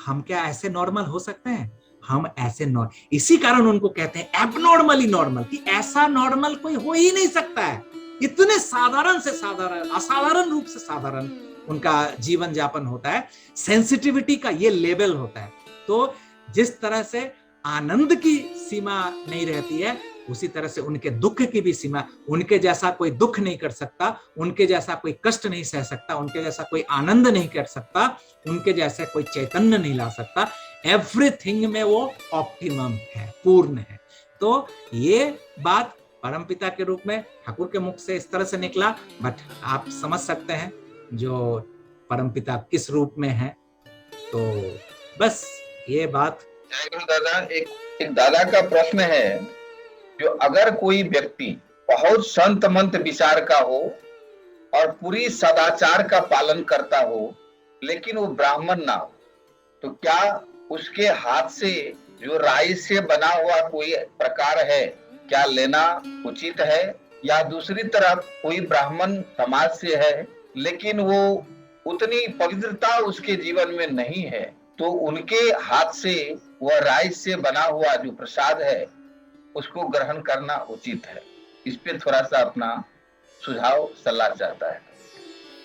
हम क्या ऐसे नॉर्मल हो सकते हैं? हम ऐसे नॉर्मल, इसी कारण उनको कहते हैं एबनॉर्मली नॉर्मल, कि ऐसा नॉर्मल कोई हो ही नहीं सकता है। इतने साधारण से साधारण, असाधारण रूप से साधारण उनका जीवन यापन होता है। सेंसिटिविटी का ये लेवल होता है। तो जिस तरह से आनंद की सीमा नहीं रहती है, उसी तरह से उनके दुख की भी सीमा, उनके जैसा कोई दुख नहीं कर सकता, उनके जैसा कोई कष्ट नहीं सह सकता, उनके जैसा कोई आनंद नहीं कर सकता, उनके जैसा कोई चैतन्य नहीं ला सकता। एवरीथिंग में वो ऑप्टिमम है, पूर्ण है। तो ये बात परमपिता के रूप में ठाकुर के मुख से इस तरह से निकला, बट आप समझ सकते हैं जो परमपिता किस रूप में है। तो बस ये बात। जय गुरु दादा। एक दादा का प्रश्न है, जो अगर कोई व्यक्ति बहुत संत मंत विचार का हो और पूरी सदाचार का पालन करता हो, लेकिन वो ब्राह्मण ना हो, तो क्या उसके हाथ से जो राई से बना हुआ कोई प्रकार है, क्या लेना उचित है? या दूसरी तरफ कोई ब्राह्मण समाज से है लेकिन वो उतनी पवित्रता उसके जीवन में नहीं है, तो उनके हाथ से वह राई से बना हुआ जो प्रसाद है उसको ग्रहण करना उचित है? इस पे थोड़ा सा अपना सुझाव सलाह चाहता है।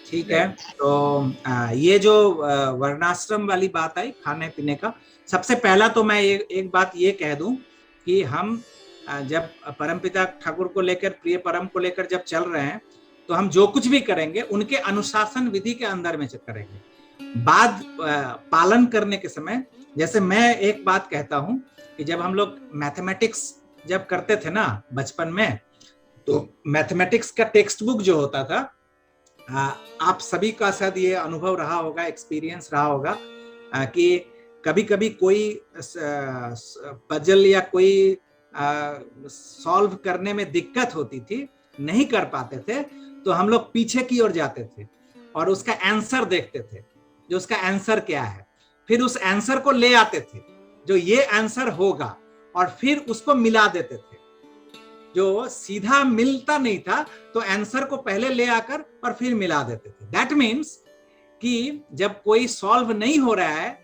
ठीक है, तो ये जो वर्णाश्रम वाली बात आई खाने पीने का, सबसे पहला तो मैं एक बात ये कह दूं कि हम जब परमपिता ठाकुर को लेकर, प्रिय परम को लेकर जब चल रहे हैं, तो हम जो कुछ भी करेंगे उनके अनुशासन विधि के अंदर में करेंगे। बाद पालन करने के समय, जैसे मैं एक बात कहता हूं कि जब हम लोग मैथमेटिक्स जब करते थे ना बचपन में, तो मैथमेटिक्स का टेक्स्ट बुक जो होता था, आप सभी का शायद ये अनुभव रहा होगा, एक्सपीरियंस रहा होगा कि कभी कभी कोई पजल या कोई सॉल्व करने में दिक्कत होती थी, नहीं कर पाते थे, तो हम लोग पीछे की ओर जाते थे और उसका आंसर देखते थे, जो उसका आंसर क्या है, फिर उस आंसर को ले आते थे जो ये आंसर होगा, और फिर उसको मिला देते थे। जो सीधा मिलता नहीं था तो आंसर को पहले ले आकर और फिर मिला देते थे। दैट मीन्स कि जब कोई सॉल्व नहीं हो रहा है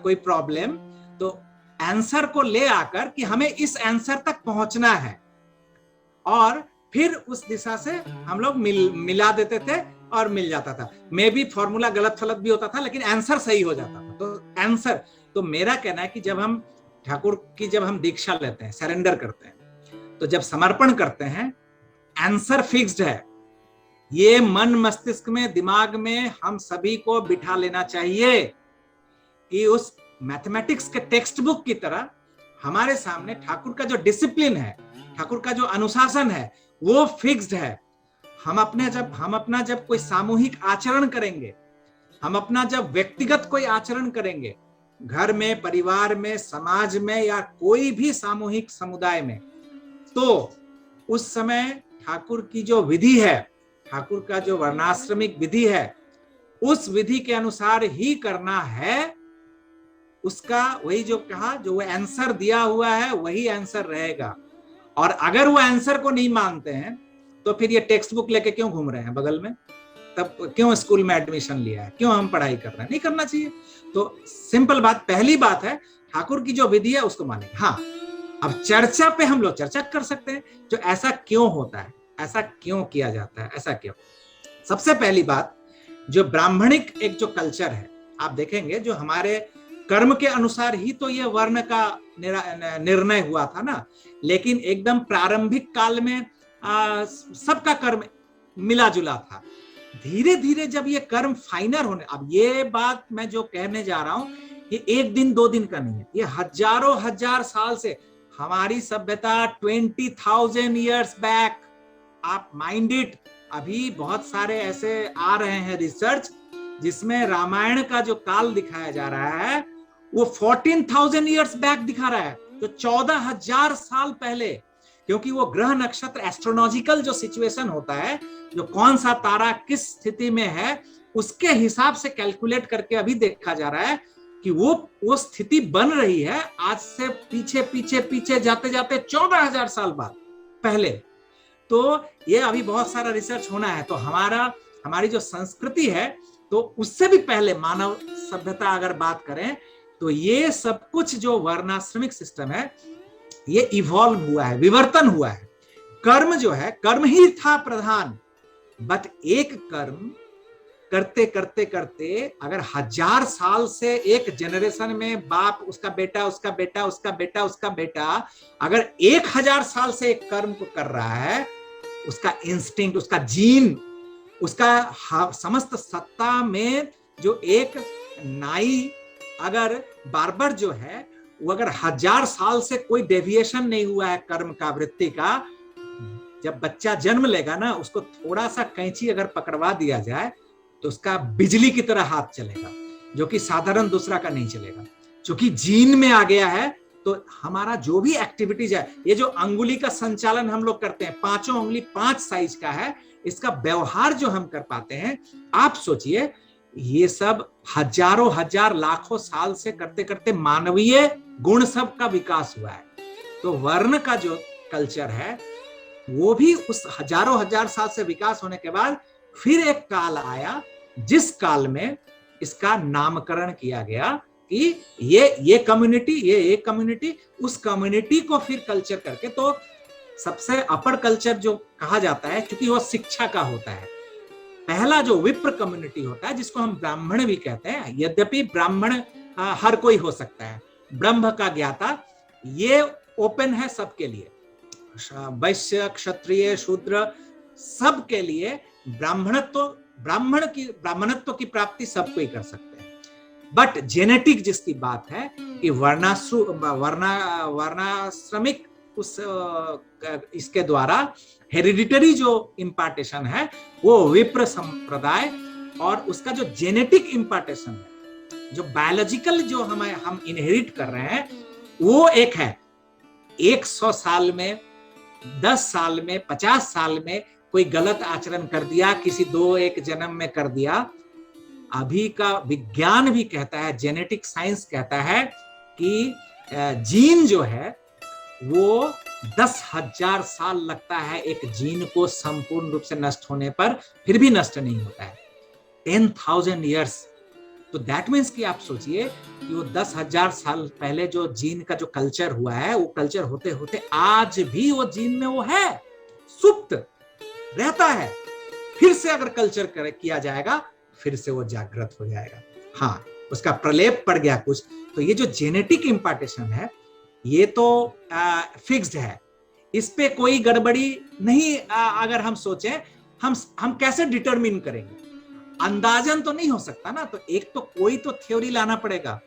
कोई प्रॉब्लम, तो आंसर को ले आकर कि हमें इस आंसर तक पहुंचना है, और फिर उस दिशा से हम लोग मिला देते थे और मिल जाता था। मे भी फॉर्मूला गलत फलत भी होता था, लेकिन आंसर सही हो जाता था। तो आंसर, तो मेरा कहना है कि जब हम ठाकुर की जब हम दीक्षा लेते हैं, सरेंडर करते हैं, तो जब समर्पण करते हैं, आंसर फिक्स्ड है। ये मन मस्तिष्क में, दिमाग में हम सभी को बिठा लेना चाहिए कि उस मैथमेटिक्स के टेक्स्ट बुक की तरह हमारे सामने ठाकुर का जो डिसिप्लिन है, ठाकुर का जो अनुशासन है, वो फिक्स्ड है। हम अपना जब कोई सामूहिक आचरण करेंगे, हम अपना जब व्यक्तिगत कोई आचरण करेंगे, घर में, परिवार में, समाज में, या कोई भी सामूहिक समुदाय में, तो उस समय ठाकुर की जो विधि है, ठाकुर का जो वर्णाश्रमिक विधि है, उस विधि के अनुसार ही करना है। उसका वही जो कहा, जो वो आंसर दिया हुआ है वही आंसर रहेगा। और अगर वो आंसर को नहीं मानते हैं तो फिर ये टेक्स्ट बुक लेके क्यों घूम रहे हैं बगल में? तब क्यों स्कूल में एडमिशन लिया है, क्यों हम पढ़ाई कर रहे हैं, नहीं करना चाहिए। तो सिंपल बात, पहली बात है ठाकुर की जो विधि है उसको मानेंगे। हाँ, अब चर्चा पे हम लोग चर्चा कर सकते हैं, जो ऐसा क्यों होता है, ऐसा क्यों किया जाता है, ऐसा क्यों। सबसे पहली बात, जो ब्राह्मणिक एक जो कल्चर है, आप देखेंगे जो हमारे कर्म के अनुसार ही तो ये वर्ण का निर्णय हुआ था ना, लेकिन एकदम प्रारंभिक काल में सबका कर्म मिला जुला था। धीरे धीरे जब ये कर्म फाइनल होने, अब ये बात मैं जो कहने जा रहा हूं ये एक दिन दो दिन का नहीं है, ये हजारों हजार साल से हमारी सभ्यता 20,000 years बैक, आप माइंड इट। अभी बहुत सारे ऐसे आ रहे हैं रिसर्च जिसमें रामायण का जो काल दिखाया जा रहा है वो 14,000 years बैक दिखा रहा है, तो 14,000 साल पहले। क्योंकि वो ग्रह नक्षत्र एस्ट्रोलॉजिकल जो सिचुएशन होता है, जो कौन सा तारा किस स्थिति में है उसके हिसाब से कैलकुलेट करके अभी देखा जा रहा है कि वो स्थिति बन रही है आज से पीछे पीछे पीछे जाते जाते 14,000 साल बाद पहले। तो ये अभी बहुत सारा रिसर्च होना है। तो हमारी जो संस्कृति है, तो उससे भी पहले मानव सभ्यता अगर बात करें तो ये सब कुछ जो वर्णाश्रमिक सिस्टम है ये इवॉल्व हुआ है, विवर्तन हुआ है। कर्म जो है, कर्म ही था प्रधान, बट एक कर्म करते करते करते अगर 1000 साल से एक जनरेशन में बाप, उसका बेटा, उसका बेटा, उसका बेटा, उसका बेटा, अगर 1000 साल से एक कर्म को कर रहा है, उसका इंस्टिंक्ट, उसका जीन, उसका समस्त सत्ता में जो एक नाई अगर बार्बर जो है वो अगर 1000 साल से कोई डेविएशन नहीं हुआ है कर्म का, वृत्ति का, जब बच्चा जन्म लेगा ना उसको थोड़ा सा कैंची अगर पकड़वा दिया जाए तो उसका बिजली की तरह हाथ चलेगा, जो कि साधारण दूसरा का नहीं चलेगा, क्योंकि जीन में आ गया है। तो हमारा जो भी एक्टिविटीज है, ये जो अंगुली का संचालन हम लोग करते हैं, 5 उंगली 5 साइज का है, इसका व्यवहार जो हम कर पाते हैं, आप सोचिए ये सब हजारों हजार लाखों साल से करते करते मानवीय गुण सब का विकास हुआ है। तो वर्ण का जो कल्चर है वो भी उस हजारों हजार साल से विकास होने के बाद फिर एक काल आया जिस काल में इसका नामकरण किया गया कि ये कम्युनिटी, ये एक कम्युनिटी, उस कम्युनिटी को फिर कल्चर करके, तो सबसे अपर कल्चर जो कहा जाता है, क्योंकि वो शिक्षा का होता है। पहला जो विप्र कम्युनिटी होता है जिसको हम ब्राह्मण भी कहते हैं, यद्यपि ब्राह्मण हर कोई हो सकता है, ब्रह्म का ज्ञाता, ये ओपन है सबके लिए, वैश्य क्षत्रिय शूद्र सबके लिए ब्राह्मणत्व की प्राप्ति सब कोई कर सकते हैं। बट जेनेटिक जिसकी बात है कि वर्णाश्रमिक उस इसके द्वारा हेरिडिटरी जो इम्पार्टेशन है वो विप्र संप्रदाय, और उसका जो जेनेटिक इम्पार्टेशन है, जो बायोलॉजिकल जो हम इनहेरिट कर रहे हैं, वो एक है। 100 साल में, 10 साल में, 50 साल में कोई गलत आचरण कर दिया, किसी 2-1 जन्म में कर दिया, अभी का विज्ञान भी कहता है, जेनेटिक साइंस कहता है कि जीन जो है वो 10,000 साल लगता है एक जीन को संपूर्ण रूप से नष्ट होने पर, फिर भी नष्ट नहीं होता है, 10,000 years। तो दैट मीन्स कि आप सोचिए कि वो 10,000 साल पहले जो जीन का जो कल्चर हुआ है, वो कल्चर होते होते आज भी वो जीन में वो है, सुप्त रहता है। फिर से अगर कल्चर किया जाएगा फिर से वो जागृत हो जाएगा। हाँ, उसका प्रलेप पड़ गया कुछ, तो ये जो जेनेटिक इम्पार्टेशन है ये तो फिक्स्ड है, इस पे कोई गड़बड़ी नहीं। अगर हम सोचें, हम कैसे डिटरमिन करेंगे, अंदाजन तो नहीं हो सकता ना, तो एक तो कोई तो थ्योरी लाना पड़ेगा।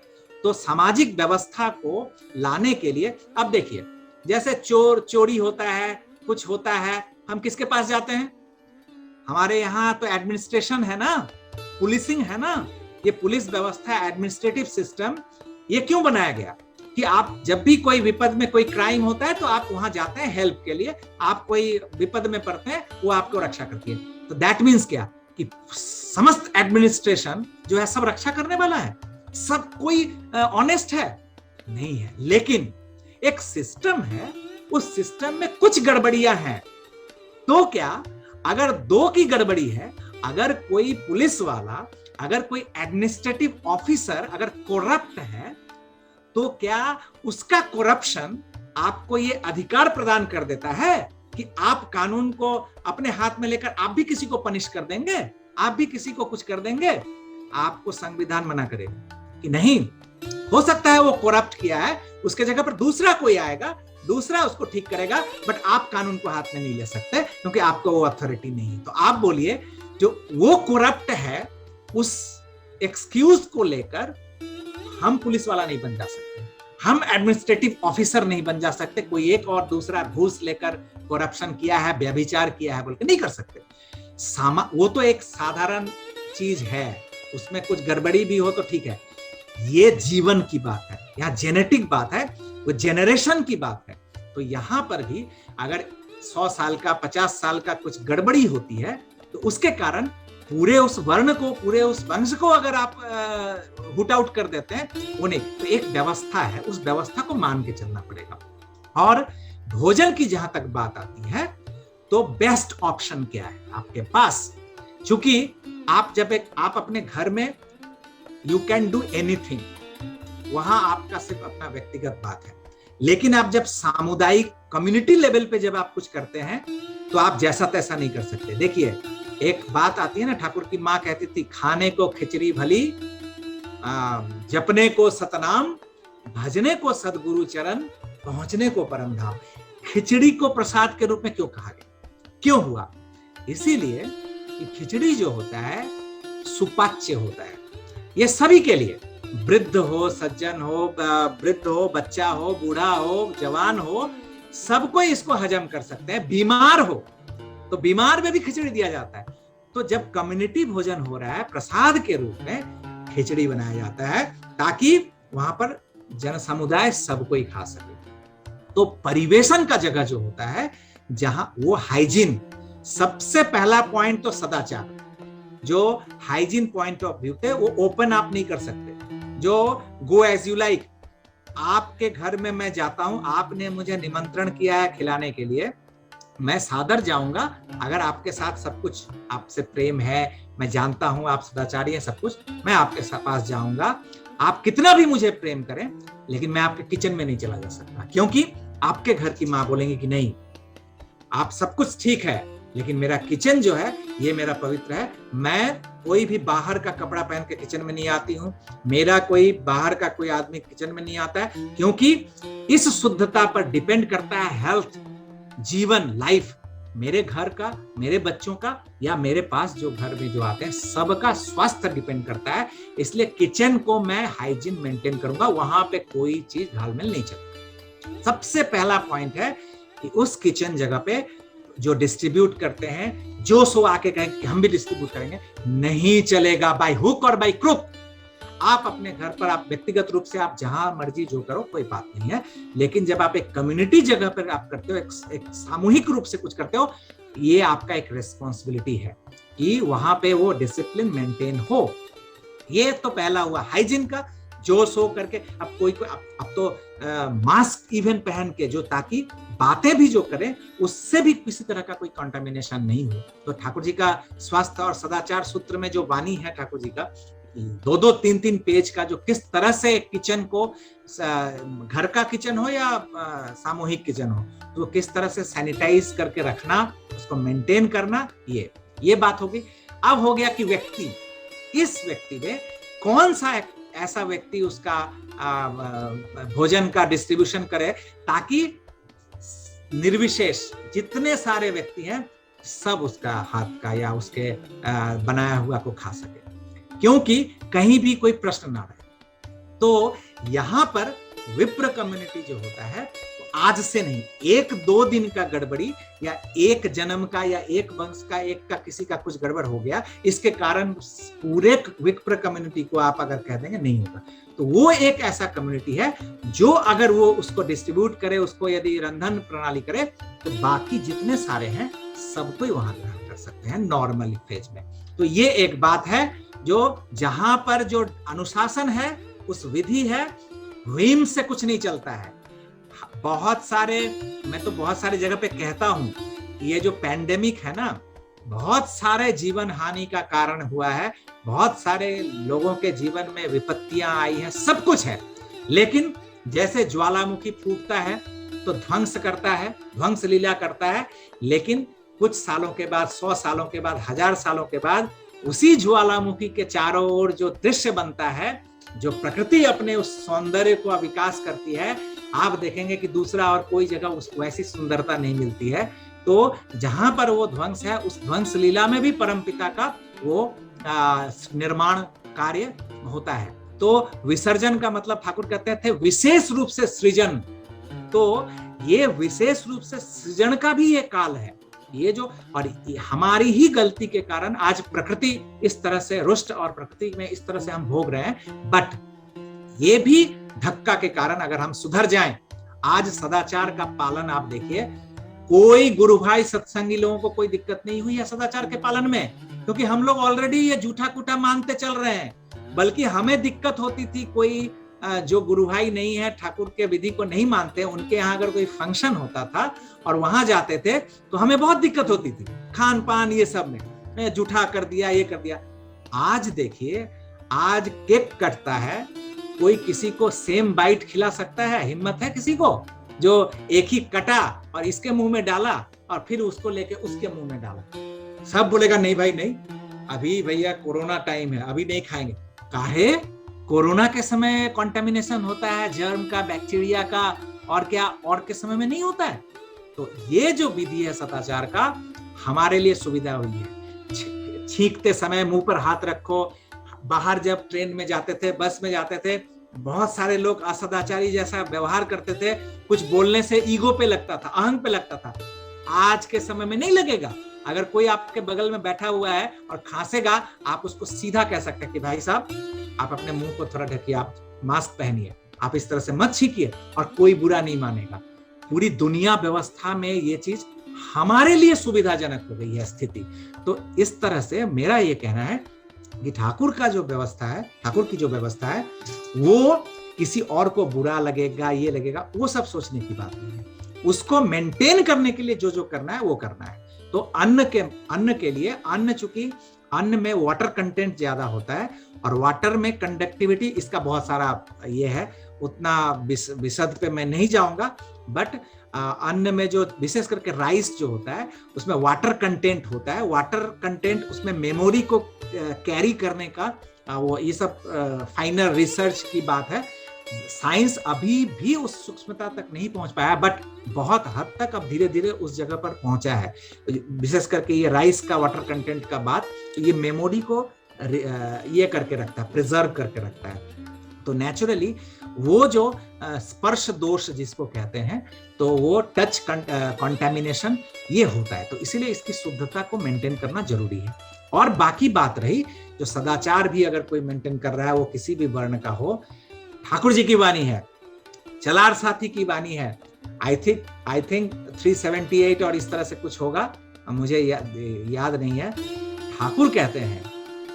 तो सामाजिक व्यवस्था को लाने के लिए, अब देखिए जैसे चोरी होता है, कुछ होता है, हम किसके पास जाते हैं? हमारे यहाँ तो एडमिनिस्ट्रेशन है ना, पुलिसिंग है ना, ये पुलिस व्यवस्था, एडमिनिस्ट्रेटिव सिस्टम, ये क्यों बनाया गया कि आप जब भी कोई विपद में कोई क्राइम होता है तो आप वहां जाते हैं हेल्प के लिए, आप कोई विपद में पड़ते हैं, वो आपको रक्षा करती है। तो दैट मीन्स क्या कि समस्त एडमिनिस्ट्रेशन जो है सब रक्षा करने वाला है, सब कोई ऑनेस्ट है? नहीं है। लेकिन एक सिस्टम है, उस सिस्टम में कुछ गड़बड़ियां हैं, तो क्या अगर 2 की गड़बड़ी है अगर कोई पुलिस वाला, अगर कोई एडमिनिस्ट्रेटिव ऑफिसर अगर करप्ट है, तो क्या उसका करप्शन आपको ये अधिकार प्रदान कर देता है कि आप कानून को अपने हाथ में लेकर आप भी किसी को पनिश कर देंगे, आप भी किसी को कुछ कर देंगे? आपको संविधान मना करेगा कि नहीं। हो सकता है वो करप्ट किया है, उसके जगह पर दूसरा कोई आएगा, दूसरा उसको ठीक करेगा, बट आप कानून को हाथ में नहीं ले सकते क्योंकि आपको वो अथॉरिटी नहीं है। तो आप बोलिए, जो वो करप्ट है उस एक्सक्यूज को लेकर हम पुलिस वाला नहीं बन जा सकते, हम एडमिनिस्ट्रेटिव ऑफिसर नहीं बन जा सकते, कोई एक और दूसरा घूस लेकर करप्शन किया है, व्यभिचार किया है बोल के नहीं कर सकते। वो तो एक साधारण चीज है, उसमें कुछ गड़बड़ी भी हो तो ठीक है। ये जीवन की बात है, यहाँ जेनेटिक बात है, वो जेनरेशन की बात है। तो यहां पर भी अगर 100 साल का, 50 साल का कुछ गड़बड़ी होती है तो उसके कारण पूरे उस वर्ण को, पूरे उस वंश को अगर आप हुट आउट कर देते हैं, वो नहीं। तो एक व्यवस्था है, उस व्यवस्था को मान के चलना पड़ेगा। और भोजन की जहां तक बात आती है तो बेस्ट ऑप्शन क्या है आपके पास? क्योंकि आप अपने घर में यू कैन डू एनीथिंग, वहां आपका सिर्फ अपना व्यक्तिगत बात है। लेकिन आप जब सामुदायिक कम्युनिटी लेवल पे जब आप कुछ करते हैं तो आप जैसा तैसा नहीं कर सकते। देखिए, एक बात आती है ना, ठाकुर की माँ कहती थी, खाने को खिचड़ी भली, जपने को सतनाम, भजने को सदगुरु चरण, पहुंचने को परम धाम। खिचड़ी को प्रसाद के रूप में क्यों कहा गया, क्यों हुआ? इसीलिए कि खिचड़ी जो होता है सुपाच्य होता है, ये सभी के लिए, वृद्ध हो, सज्जन हो, वृद्ध हो, बच्चा हो, बूढ़ा हो, जवान हो, सबको इसको हजम कर सकते हैं। बीमार हो तो बीमार में भी खिचड़ी दिया जाता है। तो जब कम्युनिटी भोजन हो रहा है, प्रसाद के रूप में खिचड़ी बनाया जाता है ताकि वहां पर जन समुदाय सबको ही खा सके। तो परिवेशन का जगह जो होता है, जहां वो हाइजीन, सबसे पहला पॉइंट तो सदाचार, जो हाइजीन पॉइंट ऑफ व्यू थे वो ओपन आप नहीं कर सकते। जो गो एज यू लाइक, आपके घर में मैं जाता हूं, आपने मुझे निमंत्रण किया है खिलाने के लिए, मैं सादर जाऊंगा। अगर आपके साथ सब कुछ, आपसे प्रेम है, मैं जानता हूं आप सदाचारी हैं, सब कुछ, मैं आपके पास जाऊंगा। आप कितना भी मुझे प्रेम करें, लेकिन मैं आपके किचन में नहीं चला जा सकता, क्योंकि आपके घर की माँ बोलेंगे कि नहीं, आप सब कुछ ठीक है, लेकिन मेरा किचन जो है ये मेरा पवित्र है। मैं कोई भी बाहर का कपड़ा पहन के किचन में नहीं आती हूँ, मेरा कोई बाहर का कोई आदमी किचन में नहीं आता है, क्योंकि इस शुद्धता पर डिपेंड करता है हेल्थ, जीवन, लाइफ, मेरे घर का, मेरे बच्चों का, या मेरे पास जो घर में जो आते हैं सबका स्वास्थ्य डिपेंड करता है। इसलिए किचन को मैं हाइजीन मेंटेन करूंगा, वहां पे कोई चीज घालमेल नहीं चलेगी। सबसे पहला पॉइंट है कि उस किचन जगह पे जो डिस्ट्रीब्यूट करते हैं, जो सो आके कहें कि हम भी डिस्ट्रीब्यूट करेंगे, नहीं चलेगा, बाय हुक और बाय क्रुक। आप अपने घर पर, आप व्यक्तिगत रूप से आप जहां मर्जी जो करो, कोई बात नहीं है, लेकिन जब आप एक कम्युनिटी जगह पर आप करते हो, एक सामूहिक रूप से कुछ करते हो, ये आपका एक रिस्पॉन्सिबिलिटी है कि वहां पे वो डिसिप्लिन मेंटेन हो। ये तो पहला हुआ हाइजीन का, जो सो करके। अब अब तो मास्क इवन पहन के, जो ताकि बातें भी जो करें उससे भी किसी तरह का कोई कंटामिनेशन नहीं हो। तो ठाकुर जी का स्वास्थ्य और सदाचार सूत्र में जो वाणी है ठाकुर जी का, 2-2, 3-3 पेज का, जो किस तरह से किचन को, घर का किचन हो या सामूहिक किचन हो, तो किस तरह से सैनिटाइज करके रखना, उसको मेंटेन करना, ये बात होगी। अब हो गया कि व्यक्ति, इस व्यक्ति में कौन सा ऐसा व्यक्ति उसका भोजन का डिस्ट्रीब्यूशन करे ताकि निर्विशेष जितने सारे व्यक्ति हैं सब उसका हाथ का या उसके बनाया हुआ को खा सके, क्योंकि कहीं भी कोई प्रश्न ना रहे। तो यहाँ पर विप्र कम्युनिटी जो होता है, आज से नहीं, 1-2 दिन का गड़बड़ी या एक जन्म का या एक वंश का, एक का किसी का कुछ गड़बड़ हो गया, इसके कारण पूरे विप्र कम्युनिटी को आप अगर कह देंगे नहीं होगा, तो वो एक ऐसा कम्युनिटी है जो अगर वो उसको डिस्ट्रीब्यूट करे, उसको यदि रंधन प्रणाली करे, तो बाकी जितने सारे हैं सबको वहां ग्रहण कर सकते हैं नॉर्मल फेज में। तो ये एक बात है, जो जहां पर जो अनुशासन है, उस विधि है, व्हीम से कुछ नहीं चलता है। बहुत सारे, मैं तो बहुत सारी जगह पे कहता हूं, ये जो पैंडेमिक है ना, बहुत सारे जीवन हानि का कारण हुआ है, बहुत सारे लोगों के जीवन में विपत्तियां आई हैं, सब कुछ है। लेकिन जैसे ज्वालामुखी फूटता है तो ध्वंस करता है, ध्वंस लीला करता है, लेकिन कुछ सालों के बाद, 100 सालों के बाद, 1000 सालों के बाद उसी ज्वालामुखी के चारों ओर जो दृश्य बनता है, जो प्रकृति अपने उस सौंदर्य को विकास करती है, आप देखेंगे कि दूसरा और कोई जगह उस वैसी सुंदरता नहीं मिलती है। तो जहां पर वो ध्वंस है, उस ध्वंस लीला में भी परमपिता का वो निर्माण कार्य होता है। तो विसर्जन का मतलब ठाकुर कहते थे विशेष रूप से सृजन। तो ये विशेष रूप से सृजन का भी ये काल है। ये जो और हमारी ही गलती के कारण आज प्रकृति इस तरह से रुष्ट और प्रकृति में इस तरह से हम भोग रहे हैं। बट ये भी धक्का के कारण अगर हम सुधर जाएं, आज सदाचार का पालन आप देखिए, कोई गुरु भाई सत्संगी लोगों को कोई दिक्कत नहीं हुई है सदाचार के पालन में, क्योंकि हम लोग ऑलरेडी ये झूठा कूटा मानते चल रहे हैं। बल्कि हमें दिक्कत होती थी, कोई जो गुरु भाई नहीं है, ठाकुर के विधि को नहीं मानते, उनके यहाँ अगर कोई फंक्शन होता था और वहां जाते थे तो हमें बहुत दिक्कत होती थी, खान पान ये सब में झूठा कर दिया, ये कर दिया। आज देखिए, आज केक कटता है, कोई किसी को सेम बाइट खिला सकता है? हिम्मत है किसी को जो एक ही कटा और इसके मुंह में डाला और फिर उसको लेके उसके मुंह में डाला? सब बोलेगा नहीं भाई नहीं, अभी भैया कोरोना टाइम है, अभी नहीं खाएंगे। काहे? कोरोना के समय कंटामिनेशन होता है, जर्म का, बैक्टीरिया का, और क्या और के समय में नहीं होता है। तो ये जो विधि है सदाचार का, हमारे लिए सुविधा हुई है। छींकते समय मुंह पर हाथ रखो। बाहर जब ट्रेन में जाते थे, बस में जाते थे, बहुत सारे लोग असदाचारी जैसा व्यवहार करते थे, कुछ बोलने से ईगो पे लगता था, अहंग पे लगता था। आज के समय में नहीं लगेगा। अगर कोई आपके बगल में बैठा हुआ है और खांसेगा, आप उसको सीधा कह सकते हैं कि भाई साहब आप अपने मुंह को थोड़ा ढकिए, आप मास्क पहनिए, आप इस तरह से मत छींकिए, और कोई बुरा नहीं मानेगा। पूरी दुनिया व्यवस्था में ये चीज हमारे लिए सुविधाजनक हो गई है स्थिति। तो इस तरह से मेरा ये कहना है कि ठाकुर का जो व्यवस्था है, ठाकुर की जो व्यवस्था है, वो किसी और को बुरा लगेगा, ये लगेगा, वो सब सोचने की बात नहीं है। उसको मेंटेन करने के लिए जो जो करना है वो करना है। तो अन्न के लिए, अन्न चूंकि अन्न में वाटर कंटेंट ज्यादा होता है और वाटर में कंडक्टिविटी, इसका बहुत सारा ये है, उतना विशद पे मैं नहीं जाऊंगा। बट अन्न में जो विशेष करके राइस जो होता है उसमें वाटर कंटेंट होता है। वाटर कंटेंट उसमें मेमोरी को कैरी करने का वो ये सब फाइनल रिसर्च की बात है। साइंस अभी भी उस सूक्ष्मता तक नहीं पहुंच पाया, बट बहुत हद तक अब धीरे धीरे उस जगह पर पहुंचा है। विशेष करके ये राइस का वाटर कंटेंट का बात, तो ये मेमोरी को ये करके रखता है, प्रिजर्व करके रखता है। तो नेचुरली वो जो स्पर्श दोष जिसको कहते हैं, तो वो टच कंटामिनेशन ये होता है। तो इसीलिए इसकी शुद्धता को मेंटेन करना जरूरी है। और बाकी बात रही, जो सदाचार भी अगर कोई मेंटेन कर रहा है, वो किसी भी वर्ण का हो, ठाकुर जी की वाणी है, चलार साथी की वाणी है, आई थिंक 378 और इस तरह से कुछ होगा, मुझे याद नहीं है। ठाकुर कहते हैं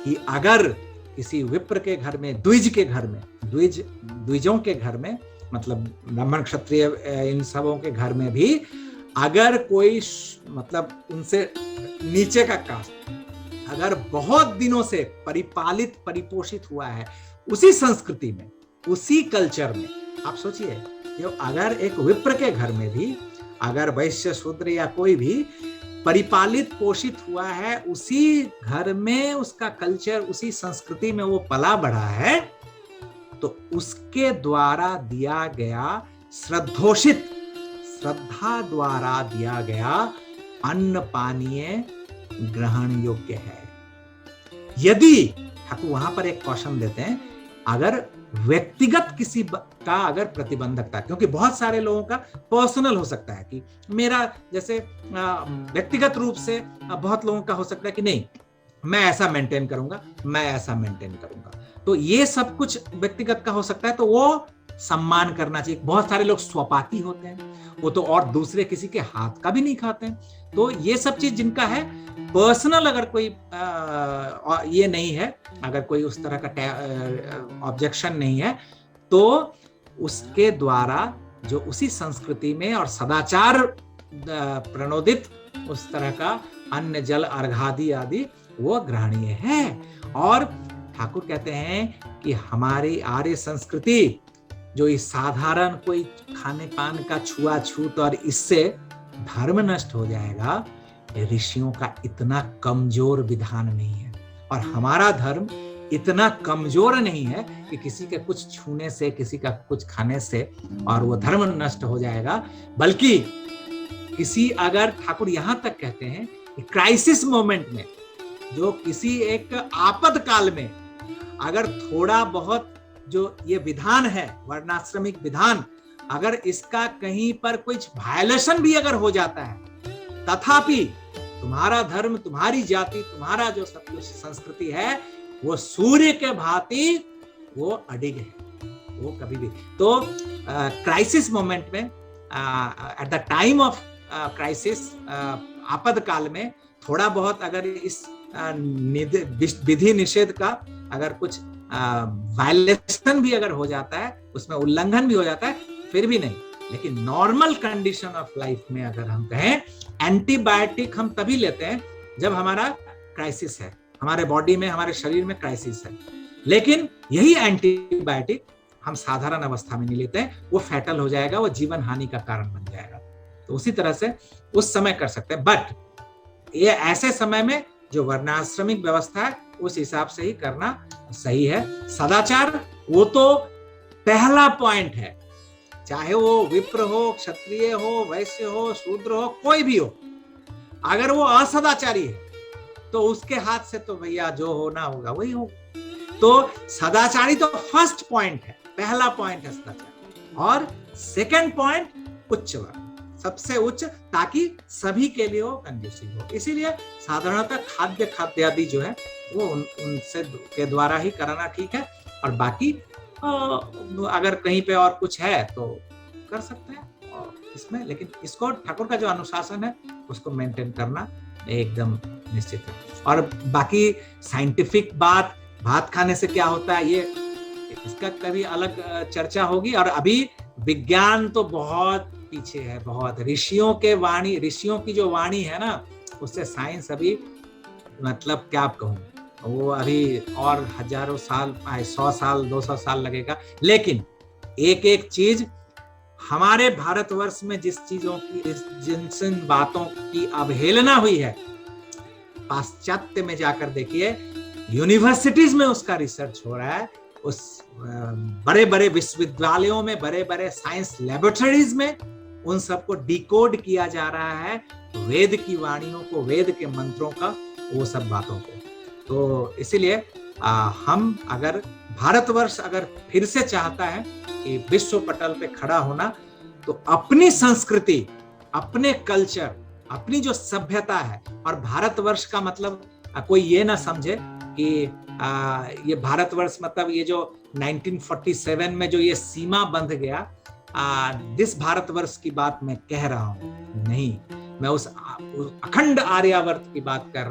कि अगर किसी विप्र के घर में, द्विज के घर में, द्विजों के घर में, मतलब ब्राह्मण क्षत्रिय इन सबों के घर में भी अगर कोई मतलब उनसे नीचे का कास्ट अगर बहुत दिनों से परिपालित परिपोषित हुआ है उसी संस्कृति में, उसी कल्चर में, आप सोचिए अगर एक विप्र के घर में भी अगर वैश्य शूद्र या कोई भी परिपालित पोषित हुआ है, उसी घर में उसका कल्चर, उसी संस्कृति में वो पला बढ़ा है, तो उसके द्वारा दिया गया श्रद्धोषित, श्रद्धा द्वारा दिया गया अन्न पानीय ग्रहण योग्य है। यदि ठाकुर वहां पर एक कौशन देते हैं, अगर व्यक्तिगत किसी का अगर प्रतिबंधकता, क्योंकि बहुत सारे लोगों का पर्सनल हो सकता है कि मेरा जैसे व्यक्तिगत रूप से बहुत लोगों का हो सकता है कि नहीं मैं ऐसा मेंटेन करूंगा, मैं ऐसा मेंटेन करूंगा, तो ये सब कुछ व्यक्तिगत का हो सकता है, तो वो सम्मान करना चाहिए। बहुत सारे लोग स्वपाती होते हैं, वो तो और दूसरे किसी के हाथ का भी नहीं खाते हैं। तो ये सब चीज जिनका है पर्सनल, अगर कोई ये नहीं है, अगर कोई उस तरह का ऑब्जेक्शन नहीं है, तो उसके द्वारा जो उसी संस्कृति में और सदाचार प्रणोदित उस तरह का अन्न जल अर्घादि आदि वो ग्रहणीय है। और ठाकुर कहते हैं कि हमारी आर्य संस्कृति जो इस साधारण कोई खाने पान का छुआछूत और इससे धर्म नष्ट हो जाएगा, ऋषियों का इतना कमजोर विधान नहीं है। और हमारा धर्म इतना कमजोर नहीं है कि किसी के कुछ छूने से, किसी का कुछ खाने से और वो धर्म नष्ट हो जाएगा। बल्कि किसी, अगर ठाकुर यहां तक कहते हैं कि क्राइसिस मोमेंट में, जो किसी एक आपातकाल में अगर थोड़ा बहुत जो ये विधान है, वर्णाश्रमिक विधान, अगर इसका कहीं पर कुछ वायलेशन भी अगर हो जाता है, तथापि तुम्हारा धर्म, तुम्हारी जाति, तुम्हारा जो सब कुछ संस्कृति है वो सूर्य के भांति वो अडिग है, वो कभी भी। तो क्राइसिस मोमेंट में, at the time of crisis, आपातकाल में थोड़ा बहुत अगर इस विधि निषेध का अगर कुछ वायलेशन भी अगर हो जाता है, उसमें उल्लंघन भी हो जाता है, फिर भी नहीं। लेकिन नॉर्मल कंडीशन ऑफ लाइफ में अगर हम कहें, एंटीबायोटिक हम तभी लेते हैं जब हमारा क्राइसिस है, हमारे बॉडी में, हमारे शरीर में क्राइसिस है। लेकिन यही एंटीबायोटिक हम साधारण अवस्था में नहीं लेते हैं, वो फैटल हो जाएगा, वो जीवन हानि का कारण बन जाएगा। तो उसी तरह से उस समय कर सकते हैं, बट ये ऐसे समय में जो वर्णाश्रमिक व्यवस्था है उस हिसाब से ही करना सही है। सदाचार वो तो पहला पॉइंट है, चाहे वो विप्र हो, क्षत्रिय हो, वैश्य हो, शूद्र हो, कोई भी हो। अगर वो असदाचारी है तो उसके हाथ से तो भैया जो होना होगा वही होगा। तो सदाचारी तो फर्स्ट पॉइंट है, पहला पॉइंट है सदाचार। और सेकंड पॉइंट उच्च वर्ग, सबसे उच्च, ताकि सभी के लिए वो कंड्यूसिव हो। इसीलिए साधारणतः खाद्य आदि जो है वो उनसे के द्वारा ही कराना ठीक है। और बाकी अगर कहीं पे और कुछ है तो कर सकते हैं और इसमें, लेकिन इसको ठाकुर का जो अनुशासन है उसको मेंटेन करना एकदम निश्चित है। और बाकी साइंटिफिक बात, भात खाने से क्या होता है, ये इसका कभी अलग चर्चा होगी। और अभी विज्ञान तो बहुत पीछे है, बहुत। ऋषियों की जो वाणी है ना, उससे साइंस अभी, मतलब क्या कहूँ, वो अभी और हजारों साल, 100 साल 200 साल लगेगा। लेकिन एक एक चीज हमारे भारतवर्ष में जिस चीजों की, जिन बातों की अवहेलना हुई है, पाश्चात्य में जाकर देखिए, यूनिवर्सिटीज में उसका रिसर्च हो रहा है, उस बड़े बड़े विश्वविद्यालयों में, बड़े बड़े साइंस लैबोरेटरीज में उन सबको डिकोड किया जा रहा है, वेद की वाणियों को, वेद के मंत्रों का, वो सब बातों को। तो इसीलिए हम, अगर भारतवर्ष अगर फिर से चाहता है कि विश्व पटल पे खड़ा होना, तो अपनी संस्कृति, अपने कल्चर, अपनी जो सभ्यता है, और भारतवर्ष का मतलब कोई ये ना समझे कि ये भारतवर्ष मतलब ये जो 1947 में जो ये सीमा बंध गया, जिस भारतवर्ष की बात मैं कह रहा हूँ, नहीं, मैं उस अखंड आर्यावर्त की बात कर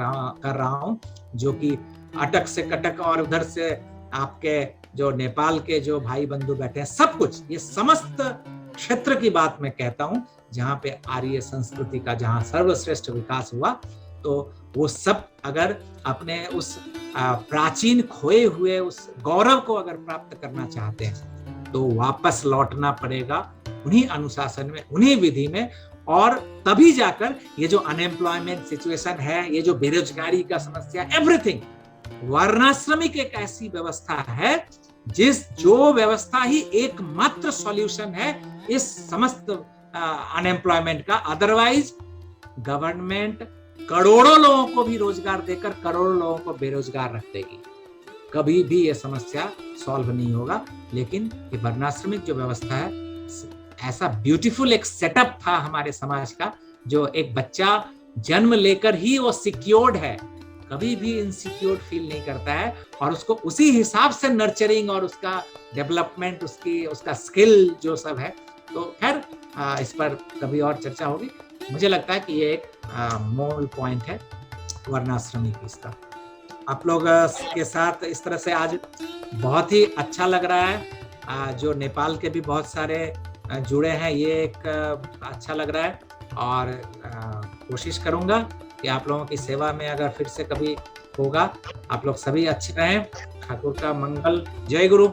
रहा हूँ, जो कि अटक से कटक और उधर से आपके जो नेपाल के जो भाई बंधु बैठे हैं, सब कुछ, ये समस्त क्षेत्र की बात मैं कहता हूँ, जहाँ पे आर्य संस्कृति का जहाँ सर्वश्रेष्ठ विकास हुआ। तो वो सब अगर अपने उस प्राचीन खोए हुए उस गौरव को अगर प्राप्त करना चाहते हैं, तो वापस लौटना पड़ेगा उन्हीं अनुशासन में, उन्हीं विधि में। और तभी जाकर ये जो अनएम्प्लॉयमेंट सिचुएशन है, ये जो बेरोजगारी का समस्या, एवरीथिंग, वर्णाश्रमिक एक ऐसी व्यवस्था है जो व्यवस्था ही एकमात्र सॉल्यूशन है इस समस्त अनएम्प्लॉयमेंट का। अदरवाइज गवर्नमेंट करोड़ों लोगों को भी रोजगार देकर करोड़ों लोगों को बेरोजगार रख देगी, कभी भी ये समस्या सॉल्व नहीं होगा। लेकिन ये वर्णाश्रमिक जो व्यवस्था है, ऐसा ब्यूटीफुल एक सेटअप था हमारे समाज का, जो एक बच्चा जन्म लेकर ही वो सिक्योर्ड है, कभी भी इनसिक्योर्ड फील नहीं करता है, और उसको उसी हिसाब से नर्चरिंग और उसका डेवलपमेंट, उसका स्किल जो सब है। तो खैर इस पर कभी और चर्चा होगी। मुझे लगता है कि ये एक मूल पॉइंट है वर्णाश्रमिक इसका। आप लोग के साथ इस तरह से आज बहुत ही अच्छा लग रहा है। जो नेपाल के भी बहुत सारे जुड़े हैं, ये एक अच्छा लग रहा है। और कोशिश करूंगा कि आप लोगों की सेवा में अगर फिर से कभी होगा। आप लोग सभी अच्छे रहें। ठाकुर का मंगल। जय गुरु।